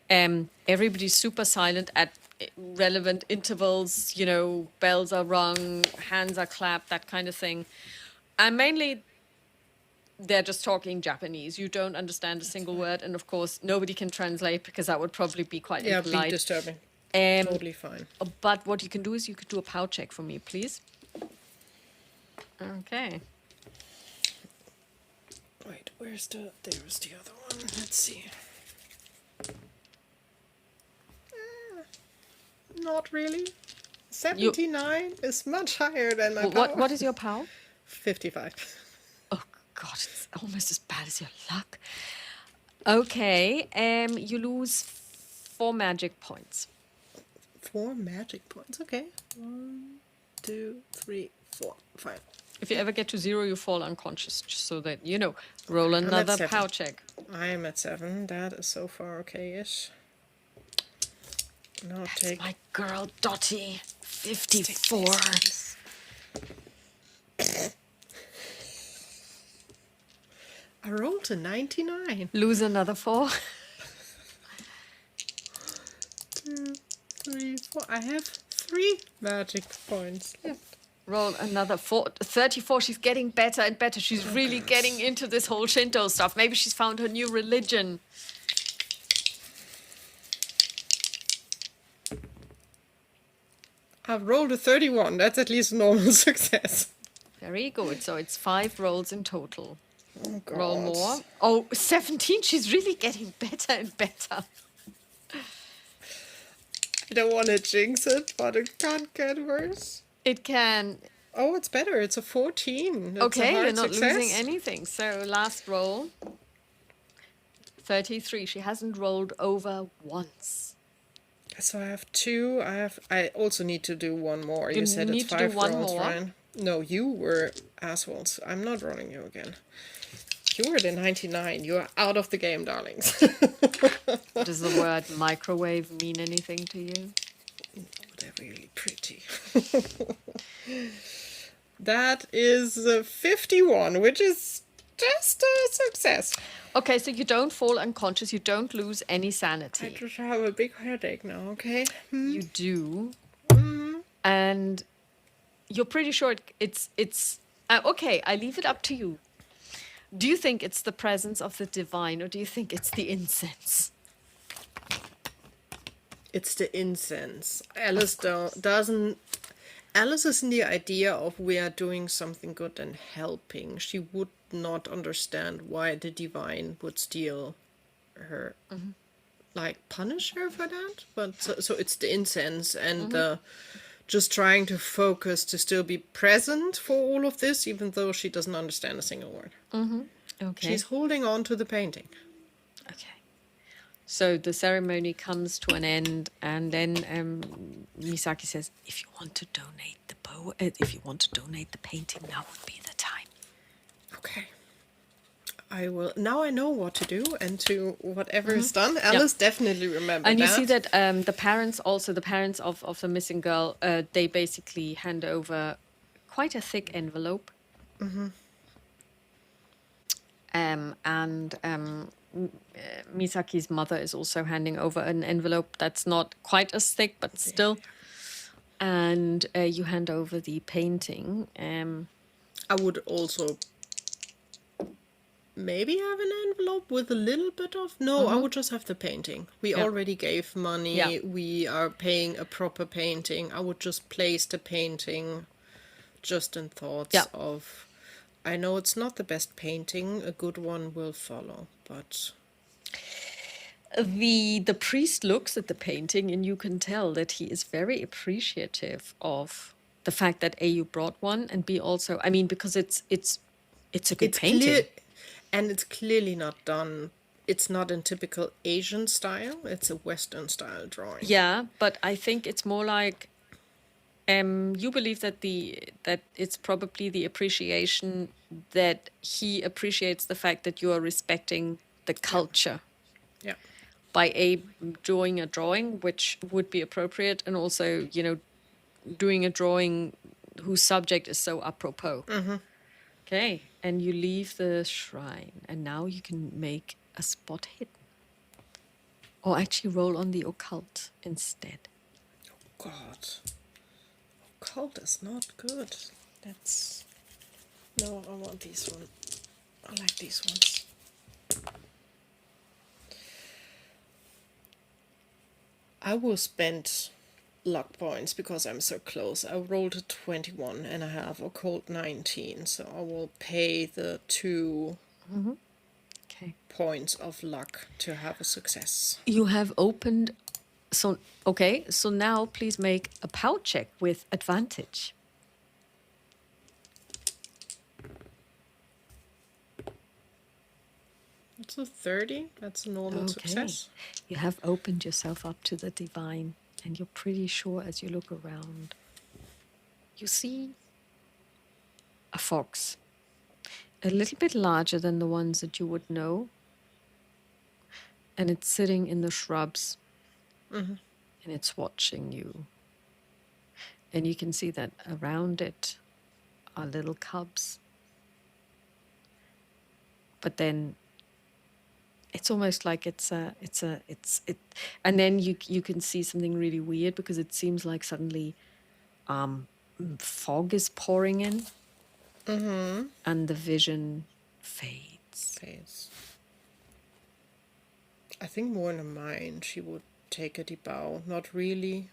everybody's super silent at relevant intervals, you know, bells are rung, hands are clapped, that kind of thing. And mainly they're just talking Japanese. You don't understand a single word. And of course, nobody can translate because that would probably be quite impolite. Be disturbing. Totally fine. But what you can do is you could do a pow check for me, please. Okay. Wait, there's the other one. Let's see. Not really. 79 is much higher than my power. What is your pow? 55. Oh God, it's almost as bad as your luck. Okay, you lose 4 magic points. 4 magic points. Okay. 1, 2, 3, 4, 5. If you ever get to 0, you fall unconscious, just so that you know. Roll another pow check. I am at 7. That is so far okay-ish. Now That's take my girl Dottie. 54. I rolled a 99. Lose another 4. 2, 3, 4. I have 3 magic points left. Roll another 4. 34. She's getting better and better. She's really getting into this whole Shinto stuff. Maybe she's found her new religion. I've rolled a 31. That's at least a normal success. Very good. So it's 5 rolls in total. Oh, God. Roll more. Oh, 17. She's really getting better and better. I don't want to jinx it, but it can't get worse. It can. Oh, it's better. It's a 14. That's Okay, a hard you're not success. losing anything. So last roll. 33. She hasn't rolled over once. So I have 2. I also need to do one more. You said need it's to do 5 one rolls, more. right? No, you were assholes. I'm not rolling you again. You were the 99. You are out of the game, darlings. Does the word microwave mean anything to you? Oh, they're really pretty. That is 51, which is just a success. Okay, so you don't fall unconscious. You don't lose any I sanity. just have a big headache now, okay? You do. And you're pretty sure it's okay, I leave it up to you. Do you think it's the presence of the divine, or do you think it's the incense? It's the incense. Alice doesn't. Alice is in the idea of we are doing something good and helping. She would not understand why the divine would steal her, like punish her for that. But so it's the incense and the just trying to focus to still be present for all of this, even though she doesn't understand a single word. Okay. She's holding on to the painting. Okay. So the ceremony comes to an end, and then Misaki says, "If you want to donate the painting, now would be the time." Okay. I will. Now I know what to do and to whatever is done. Alice definitely remembered And you that. see that the parents of the missing girl, they basically hand over quite a thick envelope. Misaki's mother is also handing over an envelope that's not quite as thick, but still. And you hand over the painting. I would also maybe have an envelope with a little bit of... No, I would just have the painting. We already gave money. Yeah. We are paying a proper painting. I would just place the painting just in thoughts of... I know it's not the best painting. A good one will follow, but... The priest looks at the painting, and you can tell that he is very appreciative of the fact that A, you brought one, and B, also, I mean, because it's a good painting. And it's clearly not done. It's not in typical Asian style. It's a Western style drawing. Yeah, but I think it's more like you believe that it's probably the appreciation that he appreciates the fact that you are respecting the culture Yeah. by doing a drawing, which would be appropriate, and also, doing a drawing whose subject is so apropos. Okay, and you leave the shrine, and now you can make a spot hidden. Or actually roll on the occult instead. God. Occult is not good. That's... No, I want these ones. I like these ones. I will spend luck points because I'm so close. I rolled a 21 and I have occult 19, so I will pay the 2 Okay. points of luck to have a success. You have opened. So now please make a power check with advantage. It's a 30. That's a normal success. You have opened yourself up to the divine, and you're pretty sure as you look around, you see a fox, a little bit larger than the ones that you would know, and it's sitting in the shrubs, and it's watching you. And you can see that around it are little cubs. But then it's almost like and then you can see something really weird, because it seems like suddenly fog is pouring in, and the vision fades. I think more in her mind she would take a deep bow. Not really,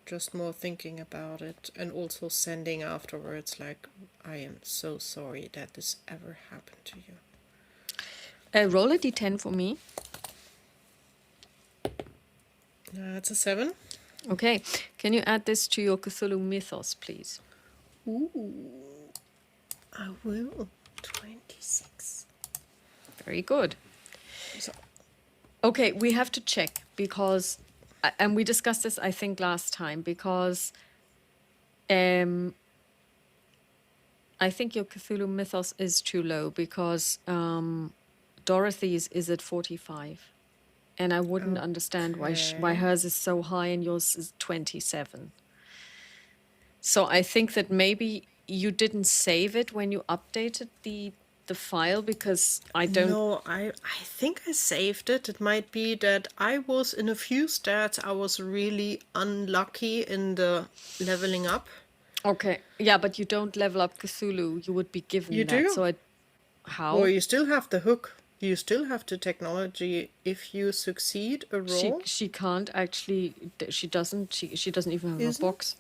just more thinking about it, and also sending afterwards like, I am so sorry that this ever happened to you. Roll a d10 for me. It's a 7. Okay. Can you add this to your Cthulhu mythos, please? Ooh, I will. 26. Very good. So, Okay, we have to check because, and we discussed this, I think, last time, because I think your Cthulhu mythos is too low, because Dorothy's is at 45. And I wouldn't understand why hers is so high and yours is 27. So I think that maybe you didn't save it when you updated the file, because I don't... No, I think I saved it. It might be that I was in a few stats, I was really unlucky in the leveling up. Okay, yeah, but you don't level up Cthulhu. You would be given You that. do? So how? Well, you still have the hook. You still have the technology. If you succeed a roll, She can't actually. She doesn't. She doesn't even have Isn't? a box.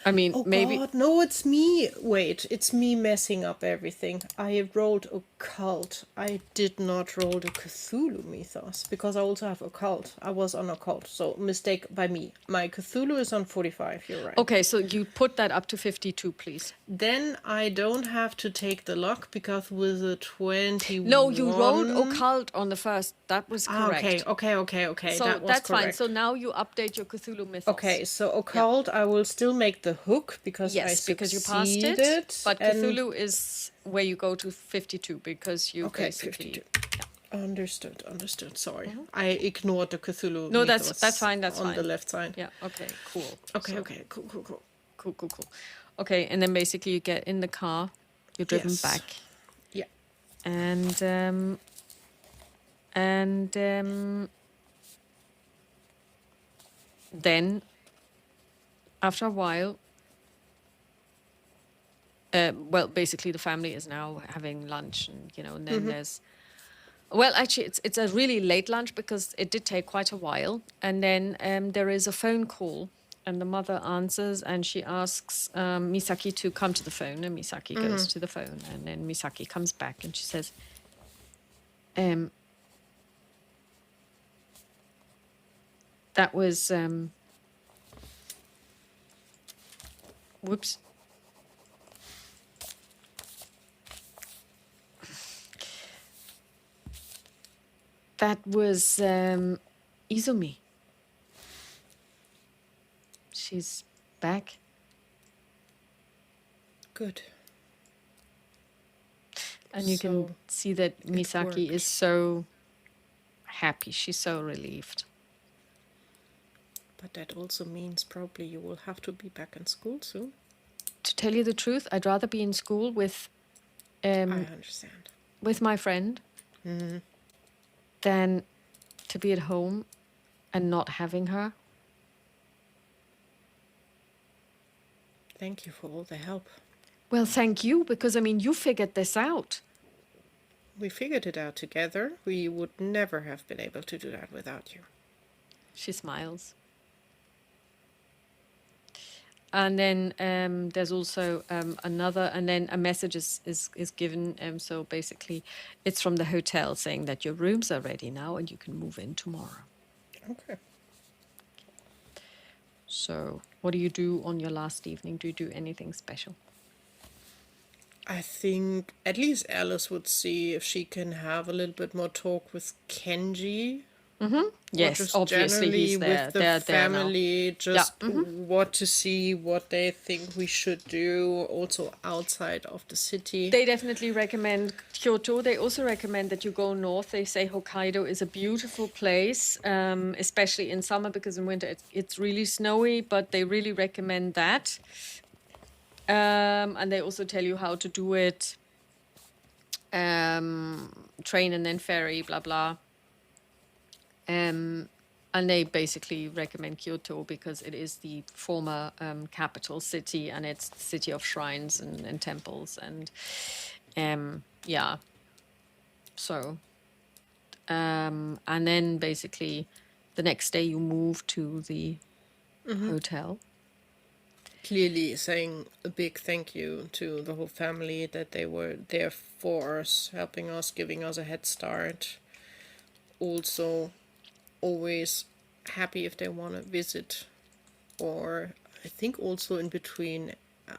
I mean, oh maybe. God, no, it's me. Wait, it's me messing up everything. I rolled occult. I did not roll the Cthulhu mythos because I also have occult. I was on occult, so mistake by me. My Cthulhu is on 45. You're right. Okay, so you put that up to 52, please. Then I don't have to take the luck because with a 21... No, you rolled occult on the first. That was correct. Okay. So that was that's fine. correct. So now you update your Cthulhu mythos. Okay, so occult, I will still make the hook because I Yes, succeeded. because you passed it. But Cthulhu is where you go to 52, because you basically... 52. Understood. Sorry, I ignored the Cthulhu. No, mythos that's fine. That's on fine. the left side. Yeah. Okay. Cool. Okay. So, Cool. Okay, and then basically you get in the car. You're driven Yes. back. Yeah. And then after a while, well, basically the family is now having lunch, and then there's... Well, actually, it's a really late lunch because it did take quite a while. And then there is a phone call, and the mother answers, and she asks Misaki to come to the phone, and Misaki goes to the phone, and then Misaki comes back, and she says, that was... whoops. That was Izumi. She's back. Good. And you can So see that it Misaki is worked. so happy. She's so relieved. But that also means probably you will have to be back in school soon. To tell you the truth, I'd rather be in school I um, understand. with my friend than to be at home and not having her. Thank you for all the help. Well, thank you, because I mean, you figured this out. We figured it out together. We would never have been able to do that without you. She smiles. And then there's also another, and then a message is given. So basically, it's from the hotel saying that your rooms are ready now and you can move in tomorrow. Okay. So what do you do on your last evening? Do you do anything special? I think at least Alice would see if she can have a little bit more talk with Kenji. Or Yes, just obviously generally he's there. with the They're there now. family, Yeah. just what to see, what they think we should do, also outside of the city. They definitely recommend Kyoto. They also recommend that you go north. They say Hokkaido is a beautiful place, especially in summer, because in winter it's really snowy, but they really recommend that. And they also tell you how to do it. Train and then ferry, blah, blah. And they basically recommend Kyoto because it is the former capital city, and it's the city of shrines and temples. And yeah. So, and then basically the next day you move to the hotel. Clearly saying a big thank you to the whole family that they were there for us, helping us, giving us a head start. Also, always happy if they want to visit, or I think also in between,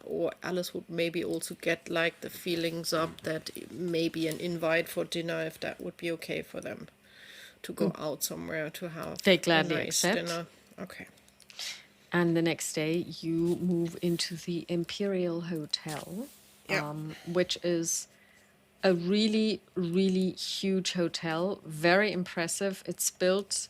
or Alice would maybe also get like the feelings up that maybe an invite for dinner, if that would be okay for them to go out somewhere to have They a gladly nice accept. dinner. Okay. And the next day you move into the Imperial Hotel, Yeah. which is a really, really huge hotel, very impressive. It's built,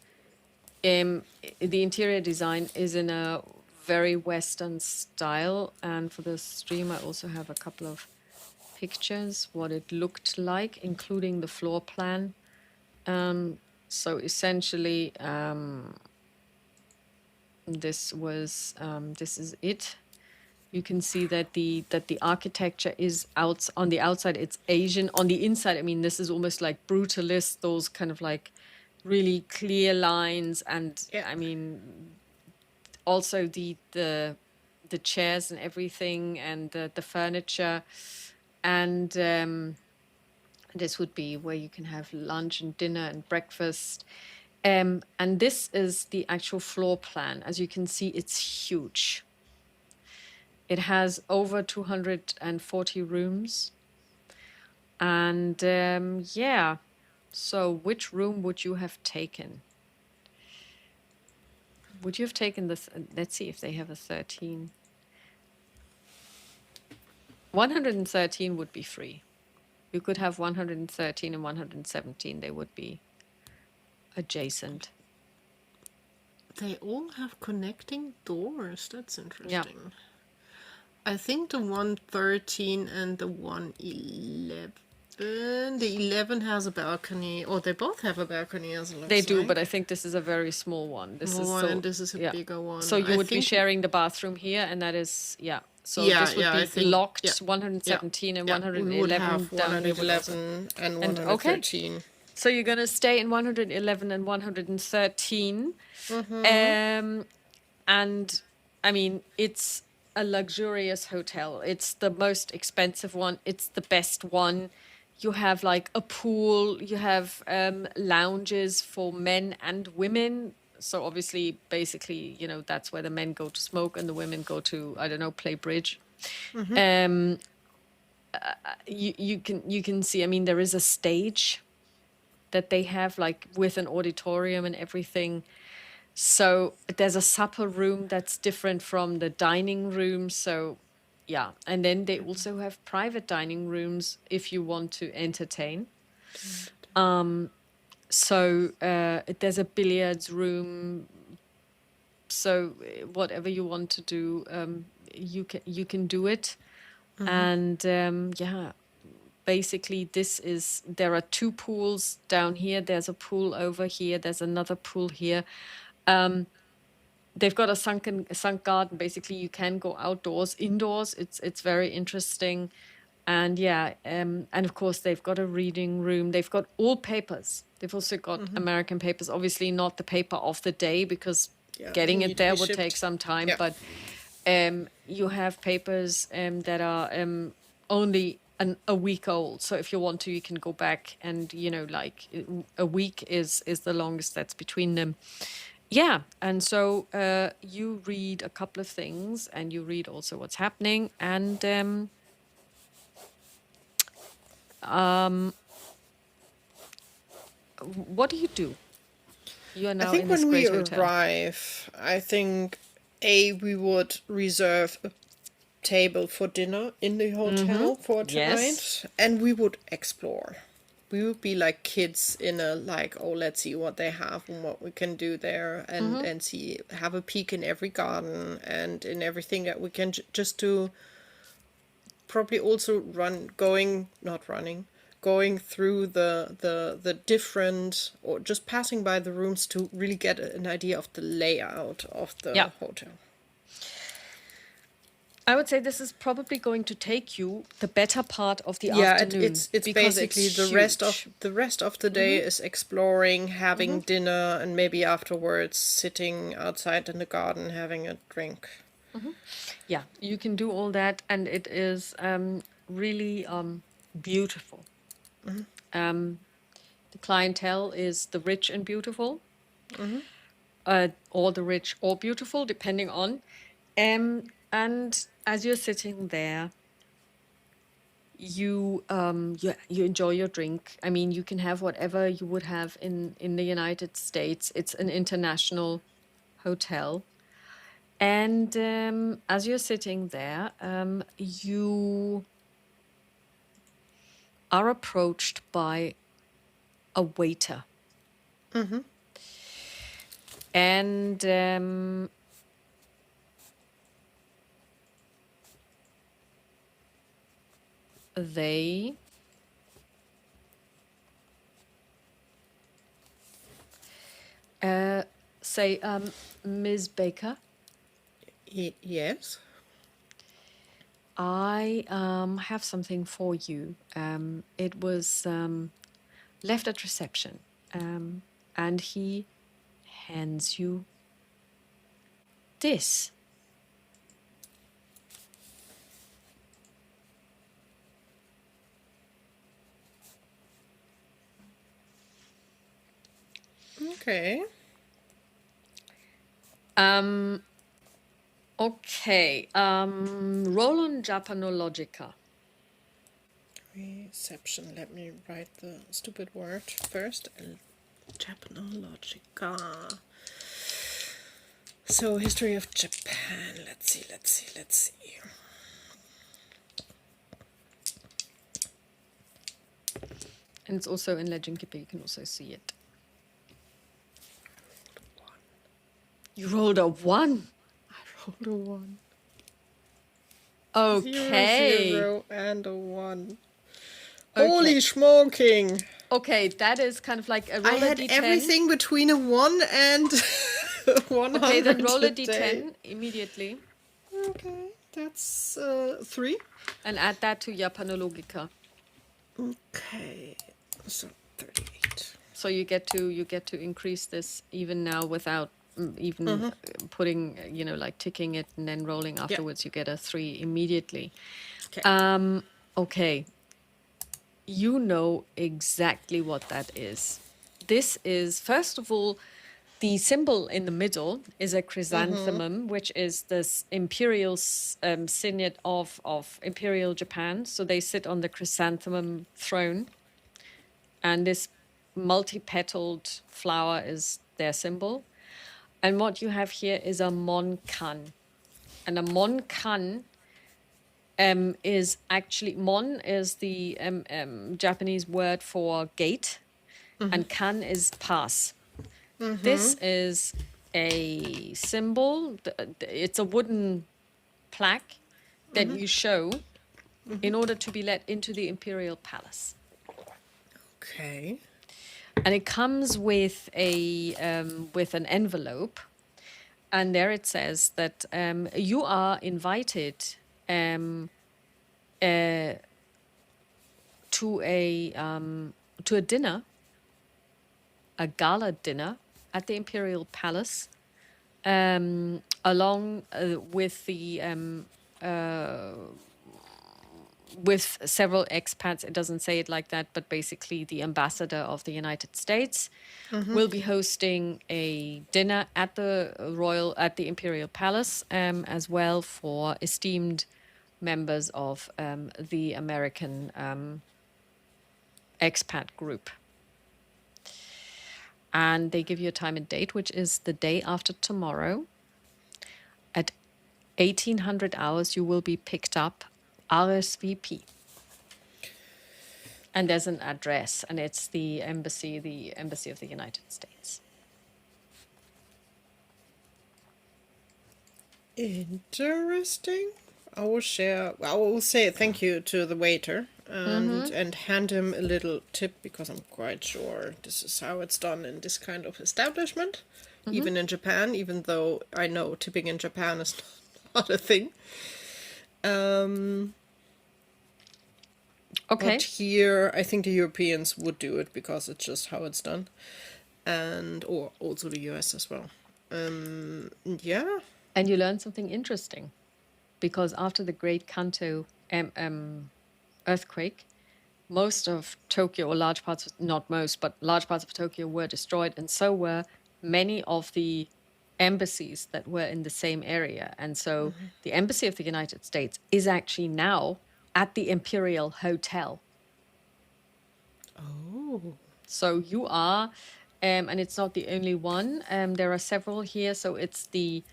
the interior design is in a very Western style. And for the stream, I also have a couple of pictures, what it looked like, including the floor plan. So essentially, this is it. You can see that the architecture is out on the outside. It's Asian. On the inside, I mean, this is almost like brutalist. Those kind of like really clear lines, and Yeah. I mean, also the chairs and everything, and the furniture, and this would be where you can have lunch and dinner and breakfast. And this is the actual floor plan. As you can see, it's huge. It has over 240 rooms. And yeah, so which room would you have taken? Would you have taken this? Let's see if they have a 13. 113 would be free. You could have 113 and 117. They would be adjacent. They all have connecting doors. That's interesting. Yeah. I think the 113 and the 111. The 11 has a balcony, or they both have a balcony, as it looks They do, like. but I think this is a very small one. This Small is one, so, and this is a yeah. bigger one. So you I would be think- sharing the bathroom here, and that is, yeah. So Yeah, this would yeah, be I think- locked, yeah. 117 and Yeah, 111 we would have down here would also- 111 and And- okay. 113. So you're going to stay in 111 and 113. And I mean, it's a luxurious hotel. It's the most expensive one. It's the best one. You have like a pool. You have lounges for men and women. So obviously, basically, you know, that's where the men go to smoke and the women go to, I don't know, play bridge. You can see, I mean, there is a stage that they have, like with an auditorium and everything. So there's a supper room that's different from the dining room. So Yeah, and then they also have private dining rooms if you want to entertain. So there's a billiards room. So whatever you want to do, you can do it. And yeah, basically there are two pools down here. There's a pool over here. There's another pool here. They've got a sunk garden. Basically, you can go outdoors, indoors. It's very interesting. And yeah, and of course they've got a reading room. They've got all papers. They've also got American papers. Obviously not the paper of the day because Yeah, getting they it need to there be would take shipped. some time. Yeah. But you have papers that are only a week old. So if you want to, you can go back and, like a week is the longest that's between them. Yeah. And so you read a couple of things and you read also what's happening. And what do you do? You are I now think in this when we great hotel. arrive, I think we would reserve a table for dinner in the hotel for tonight, Yes. and we would explore. We would be like kids in a like, oh, let's see what they have and what we can do there, and see, have a peek in every garden and in everything that we can just do. Probably also going through the different, or just passing by the rooms to really get an idea of the layout of the Yeah. hotel. I would say this is probably going to take you the better part of the Yeah, afternoon. it's because basically it's the huge. rest of the day is exploring, having dinner, and maybe afterwards sitting outside in the garden having a drink. Yeah, you can do all that, and it is really beautiful. The clientele is the rich and beautiful, or the rich or beautiful, depending on. And as you're sitting there, you enjoy your drink. I mean, you can have whatever you would have in the United States. It's an international hotel. And as you're sitting there, you are approached by a waiter. And they say, Ms. Baker, Yes. I have something for you. It was left at reception. And he hands you this. Okay. Okay. Roll on Japanologica. Reception. Let me write the stupid word first. Japanologica. So, history of Japan. Let's see. And it's also in Legend Keeper. You can also see it. You rolled a 1. I rolled a 1. Okay. 0 and a 1. Okay. Holy smoking! Okay, that is kind of like a roll I had D10. everything between a 1 and 100. Okay, then roll a today. D10 immediately. Okay, that's 3. And add that to Japanologica. Okay, so 38. So you get to increase this even now without even putting, like ticking it and then rolling afterwards. You get a 3 immediately. Okay. Okay. You know exactly what that is. This is, first of all, the symbol in the middle is a chrysanthemum, which is this imperial signet of Imperial Japan. So they sit on the chrysanthemum throne. And this multi-petaled flower is their symbol. And what you have here is a monkan. And a monkan is actually mon is the Japanese word for gate, and kan is pass. This is a symbol. It's a wooden plaque that you show in order to be let into the imperial palace. Okay. And it comes with with an envelope, and there it says that you are invited to a dinner, a gala dinner at the imperial palace, along with the with several expats. It doesn't say it like that, but basically the ambassador of the United States will be hosting a dinner at the imperial palace, as well for esteemed members of the American expat group. And they give you a time and date, which is the day after tomorrow. At 1800 hours, you will be picked up, RSVP. And there's an address, and it's the embassy of the United States. Interesting. I will say thank you to the waiter and hand him a little tip, because I'm quite sure this is how it's done in this kind of establishment, even in Japan, even though I know tipping in Japan is not a thing. Okay. But here, I think the Europeans would do it because it's just how it's done, or also the US as well. Yeah. And you learn something interesting, because after the Great Kanto earthquake, most of Tokyo, or large parts of Tokyo were destroyed, and so were many of the embassies that were in the same area. And so the embassy of the United States is actually now at the Imperial Hotel. Oh. So you are, and it's not the only one. There are several here. So it's the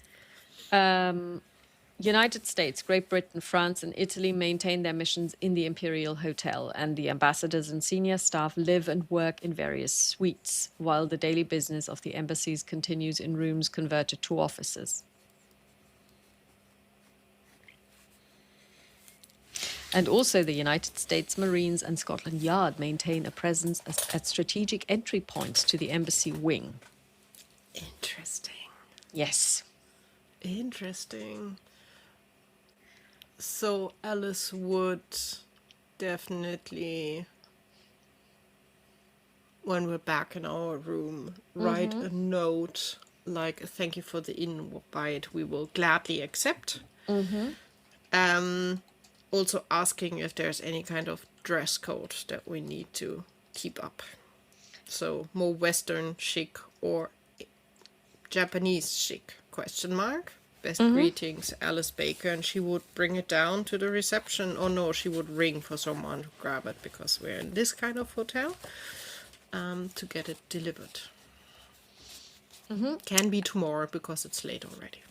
United States, Great Britain, France, and Italy maintain their missions in the Imperial Hotel, and the ambassadors and senior staff live and work in various suites, while the daily business of the embassies continues in rooms converted to offices. And also the United States Marines and Scotland Yard maintain a presence at strategic entry points to the embassy wing. Interesting. Yes. Interesting. So Alice would definitely, when we're back in our room, write a note like, "Thank you for the invite, we will gladly accept." Also asking if there's any kind of dress code that we need to keep up. So more Western chic or Japanese chic, ? Best greetings, Alice Baker. And she would bring it down to the reception, or no, she would ring for someone to grab it, because we're in this kind of hotel, to get it delivered. Can be tomorrow because it's late already.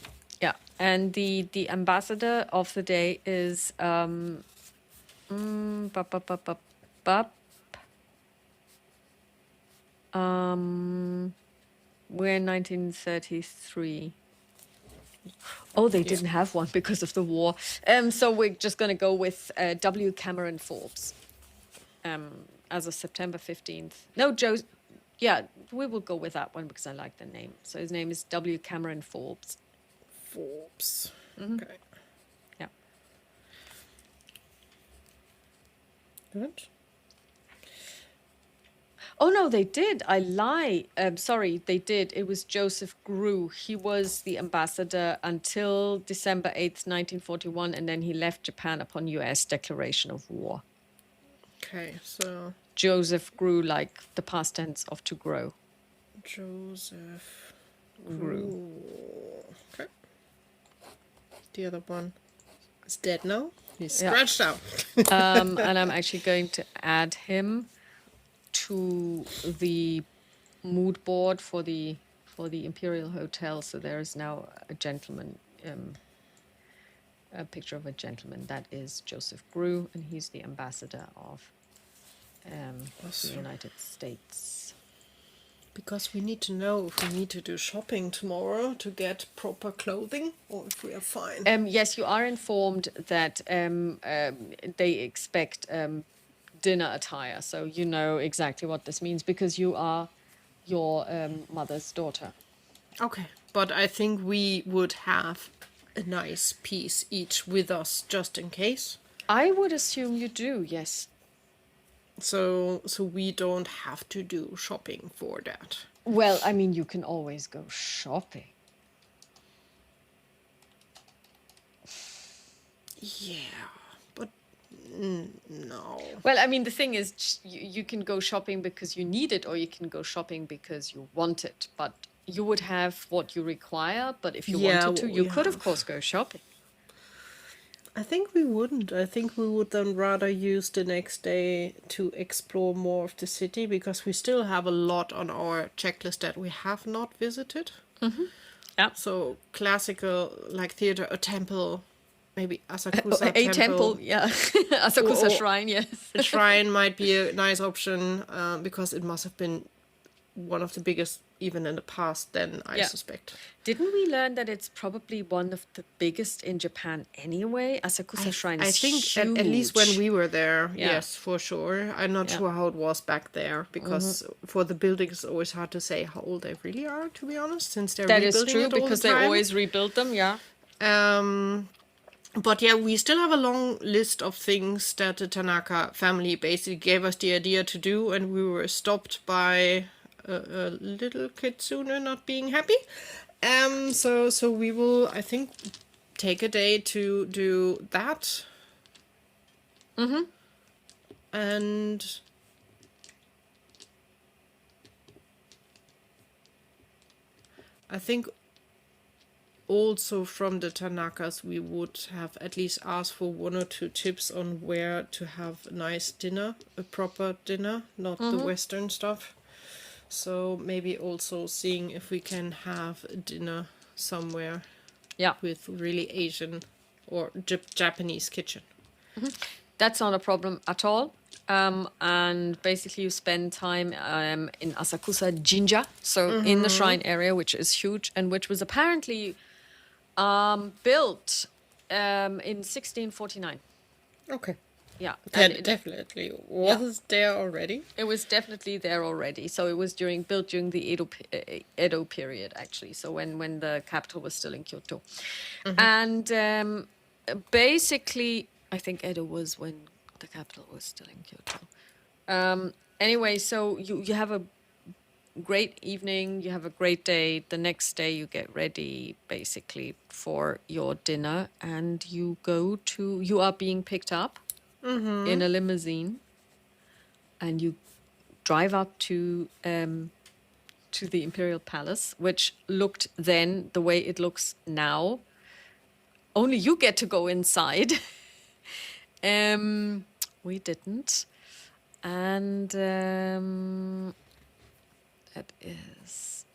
Yeah, and the ambassador of the day is we're in 1933. Oh, they didn't have one because of the war. So we're just going to go with W. Cameron Forbes as of September 15th. No, we will go with that one because I like the name. So his name is W. Cameron Forbes. Forbes. Okay. Yeah. Good. Oh, no, they did. I lie. Sorry, they did. It was Joseph Grew. He was the ambassador until December 8th, 1941, and then he left Japan upon U.S. declaration of war. Okay, so Joseph Grew, like the past tense of to grow. Joseph Grew. Okay. The other one is dead now. He's scratched out. And I'm actually going to add him to the mood board for the Imperial Hotel. So there is now a gentleman a picture of a gentleman. That is Joseph Grew, and he's the ambassador of the Awesome. United States. Because we need to know if we need to do shopping tomorrow to get proper clothing or if we are fine. Yes, you are informed that they expect dinner attire, so you know exactly what this means because you are your mother's daughter. Okay. But I think we would have a nice piece each with us just in case. I would assume you do, yes. So we don't have to do shopping for that. Well, I mean, you can always go shopping. Yeah, but no. Well, I mean, the thing is, you can go shopping because you need it, or you can go shopping because you want it. But you would have what you require. But if you Yeah, wanted to, what you we could, of have. course, go shopping. I think we wouldn't. I think we would then rather use the next day to explore more of the city because we still have a lot on our checklist that we have not visited. Yeah. So classical, like theater, a temple, maybe Asakusa A temple, yeah. Asakusa Or- Shrine, yes. A shrine might be a nice option because it must have been one of the biggest even in the past then, I Yeah. suspect. Didn't we learn that it's probably one of the biggest in Japan anyway? Asakusa Shrine is I think at least when huge. we were there, Yeah. yes, for sure. I'm not Yeah. sure how it was back there because for the buildings, it's always hard to say how old they really are, to be honest, since they're That is rebuilding true it all because the they time. always rebuild them, yeah. But yeah, we still have a long list of things that the Tanaka family basically gave us the idea to do, and we were stopped by a little kitsune not being happy. So we will, I think, take a day to do that. And I think also from the Tanakas we would have at least asked for 1 or 2 tips on where to have a nice dinner, a proper dinner, not the Western stuff. So maybe also seeing if we can have a dinner somewhere Yeah. with really Asian or Japanese kitchen. That's not a problem at all. And basically, you spend time in Asakusa Jinja, so in the shrine area, which is huge and which was apparently built in 1649. Okay. Yeah, That and definitely was there already. it was definitely there already. So it was built during the Edo period, actually. So when the capital was still in Kyoto, and basically, I think Edo was when the capital was still in Kyoto. Anyway, so you have a great evening, you have a great day. The next day, you get ready basically for your dinner, and you are being picked up in a limousine, and you drive up to the Imperial Palace, which looked then the way it looks now. Only you get to go inside. We didn't, and that is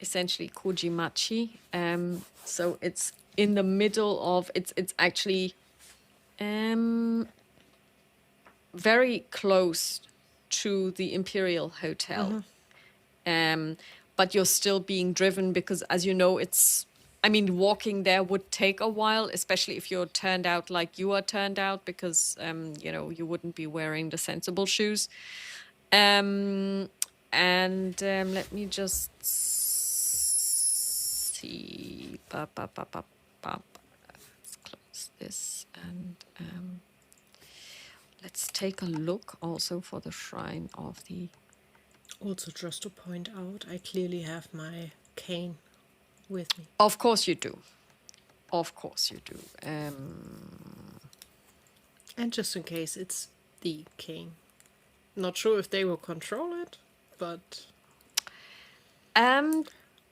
essentially Kojimachi. So it's in the middle of it's actually very close to the Imperial Hotel. But you're still being driven because, as you know, walking there would take a while, especially if you're turned out like you are turned out, because, you wouldn't be wearing the sensible shoes. And let me just see. Let's close this and let's take a look also for the shrine of the... Also, just to point out, I clearly have my cane with me. Of course you do. Of course you do. And just in case, it's the cane. Not sure if they will control it, but...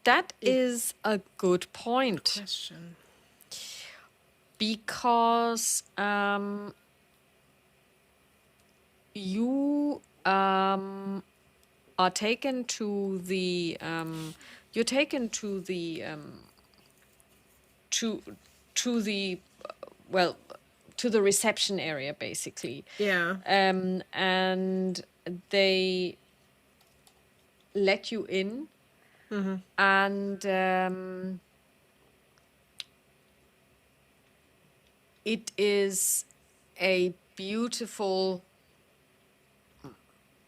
That is a good point. Question. Because you are taken to the to the, well, to the reception area, basically. Yeah. And they let you in, and it is a beautiful,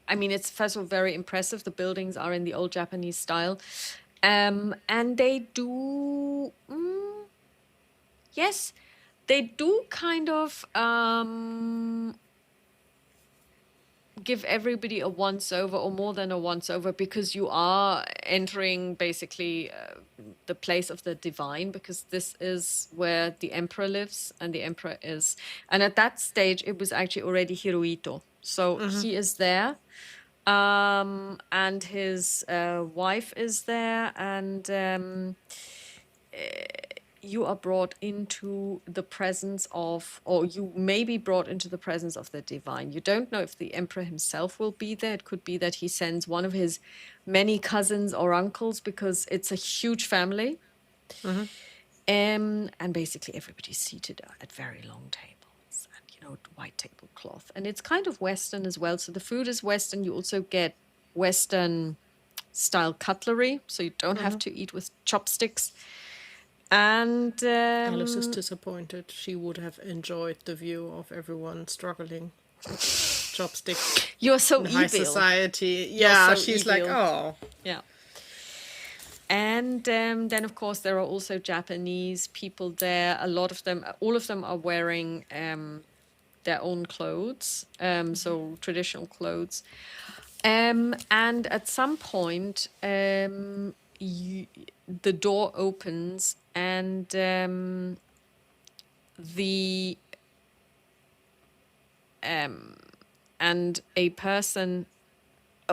I mean, it's first of all very impressive. The buildings are in the old Japanese style. And they do, yes, they do kind of give everybody a once-over, or more than a once-over, because you are entering basically the place of the divine, because this is where the emperor lives, and the emperor is... And at that stage, it was actually already Hirohito. So he is there. And his wife is there, and you are brought into the presence of, or you may be brought into the presence of the divine. You don't know if the emperor himself will be there. It could be that he sends one of his many cousins or uncles, because it's a huge family. And basically everybody's seated at very long tables, and, you know, white tablecloth. And it's kind of Western as well. So the food is Western. You also get Western style cutlery, so you don't have to eat with chopsticks. And Alice is disappointed. She would have enjoyed the view of everyone struggling with chopsticks you're so in evil. high society. Yeah, so she's evil. like, oh. Yeah. And then, of course, there are also Japanese people there. A lot of them, all of them are wearing their own clothes, so traditional clothes. And at some point, the door opens, and and a person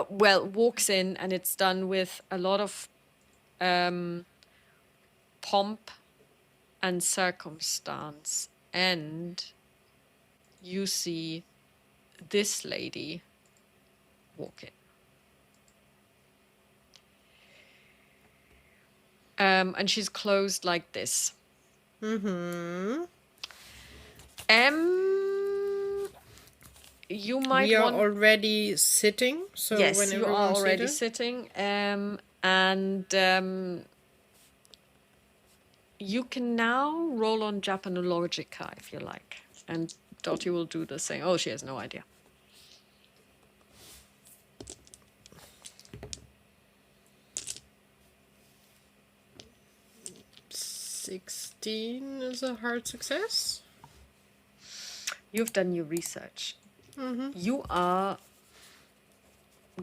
walks in, and it's done with a lot of pomp and circumstance, and you see this lady walk in. And she's closed like this. You might We are want... already sitting, so Yes, when you are everyone's already seated. sitting. You can now roll on Japanologica if you like. And Dottie will do the same. Oh, she has no idea. 16 is a hard success. You've done your research. You are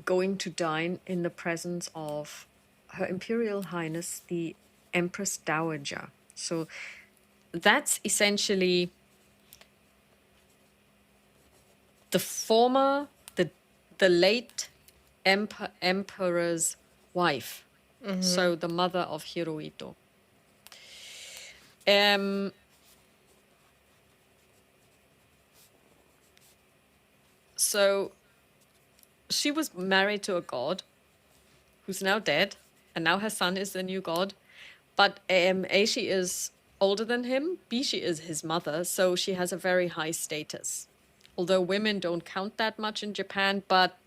going to dine in the presence of Her Imperial Highness, the Empress Dowager. So that's essentially the former, the late emperor's wife. So the mother of Hirohito. So she was married to a god who's now dead, and now her son is the new god. But A, she is older than him, B, she is his mother, so she has a very high status. Although women don't count that much in Japan, but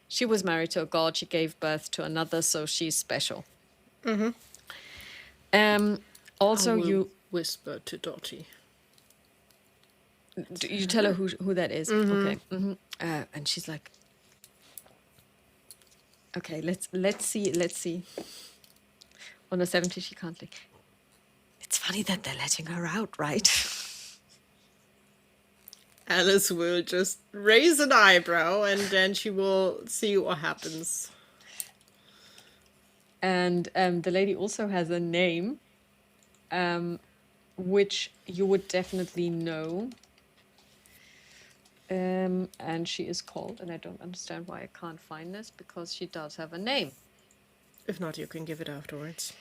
she was married to a god, she gave birth to another, so she's special. Also, I will you whisper to Dottie. you tell her who that is. Okay. And she's like, okay, let's see. On a 70, she can't leave. It's funny that they're letting her out, right? Alice will just raise an eyebrow, and then she will see what happens. And the lady also has a name, which you would definitely know. And she is called, and I don't understand why I can't find this, because she does have a name. If not, you can give it afterwards.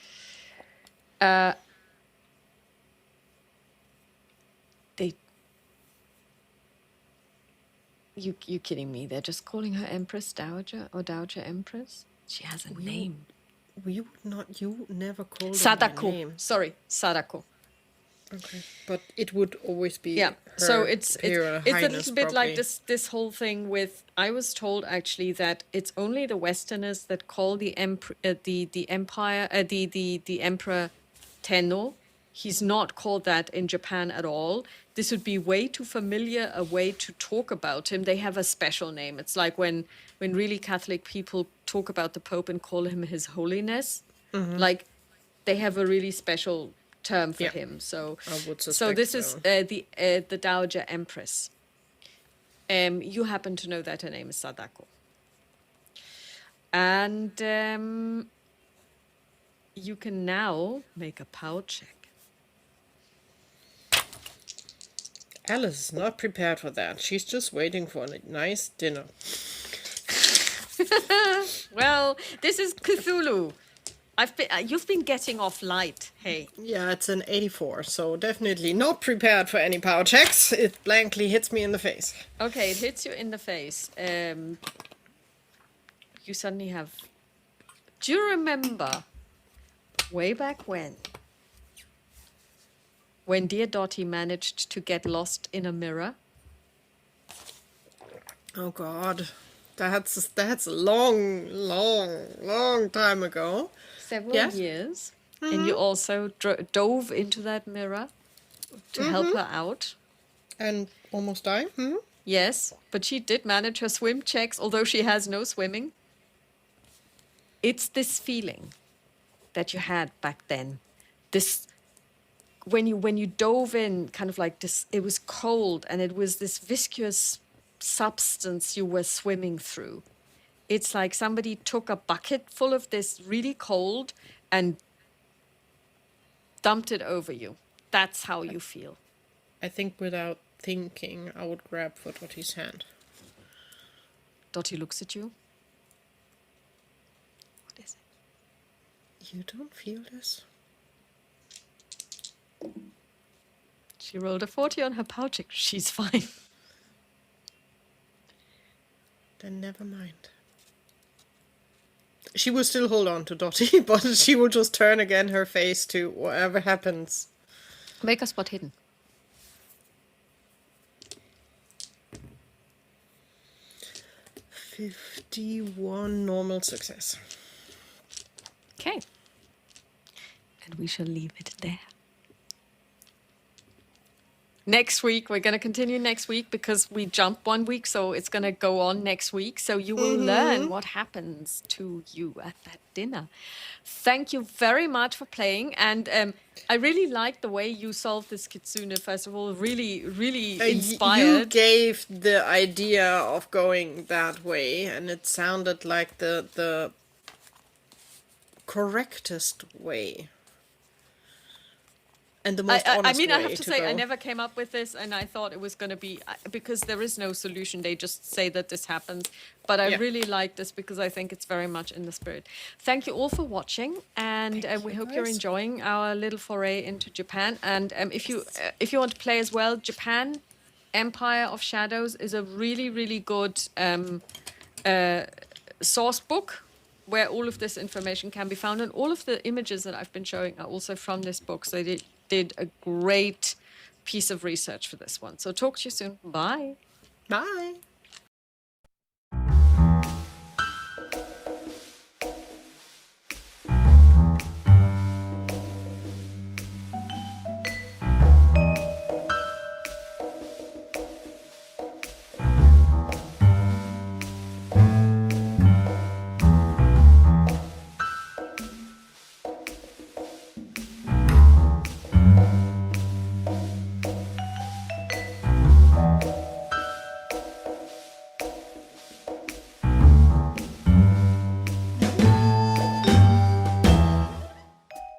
You kidding me? They're just calling her Empress Dowager or Dowager Empress? She has a name. You never called her by Sadako. name. Sorry, Sadako. Okay. But it would always be Yeah. Her So it's Imperial a Highness, little bit like probably. this whole thing with, I was told actually that it's only the Westerners that call the empire the emperor Tenno. He's not called that in Japan at all. This would be way too familiar a way to talk about him. They have a special name. It's like when really Catholic people talk about the Pope and call him His Holiness. Like they have a really special term for Yeah. him. So I would so suspect this is so. the Dowager Empress. You happen to know that her name is Sadako. And you can now make a power check. Alice is not prepared for that. She's just waiting for a nice dinner. Well, this is Cthulhu. You've been getting off light. Hey. Yeah, it's an 84, so definitely not prepared for any power checks. It blankly hits me in the face. Okay, it hits you in the face. You suddenly have. Do you remember way back when dear Dottie managed to get lost in a mirror? Oh God, that's a long time ago. Several Yes. years. And you also dove into that mirror to help her out. And almost died. Yes, but she did manage her swim checks, although she has no swimming. It's this feeling that you had back then. This when you dove in, kind of like this, it was cold and it was this viscous substance you were swimming through. It's like somebody took a bucket full of this really cold and dumped it over you. That's how you feel. I think without thinking, I would grab for Dottie's hand. Dottie looks at you. What is it? You don't feel this? She rolled a 40 on her power check. She's fine. Then never mind. She will still hold on to Dottie, but she will just turn again her face to whatever happens. Make a spot hidden. 51 normal success. Okay. And we shall leave it there. Next week, we're going to continue next week because we jumped 1 week, so it's going to go on next week. So you will learn what happens to you at that dinner. Thank you very much for playing. And I really liked the way you solved this kitsune, first of all. Really, really You inspired. gave the idea of going that way, and it sounded like the correctest way. And the most honest way I have to say, go. I never came up with this, and I thought it was going to be, because there is no solution. They just say that this happens. But I really like this because I think it's very much in the spirit. Thank you all for watching, and we hope you're enjoying our little foray into Japan. And if you want to play as well, Japan Empire of Shadows is a really, really good source book where all of this information can be found. And all of the images that I've been showing are also from this book. So they did a great piece of research for this one. So talk to you soon. Bye. Bye.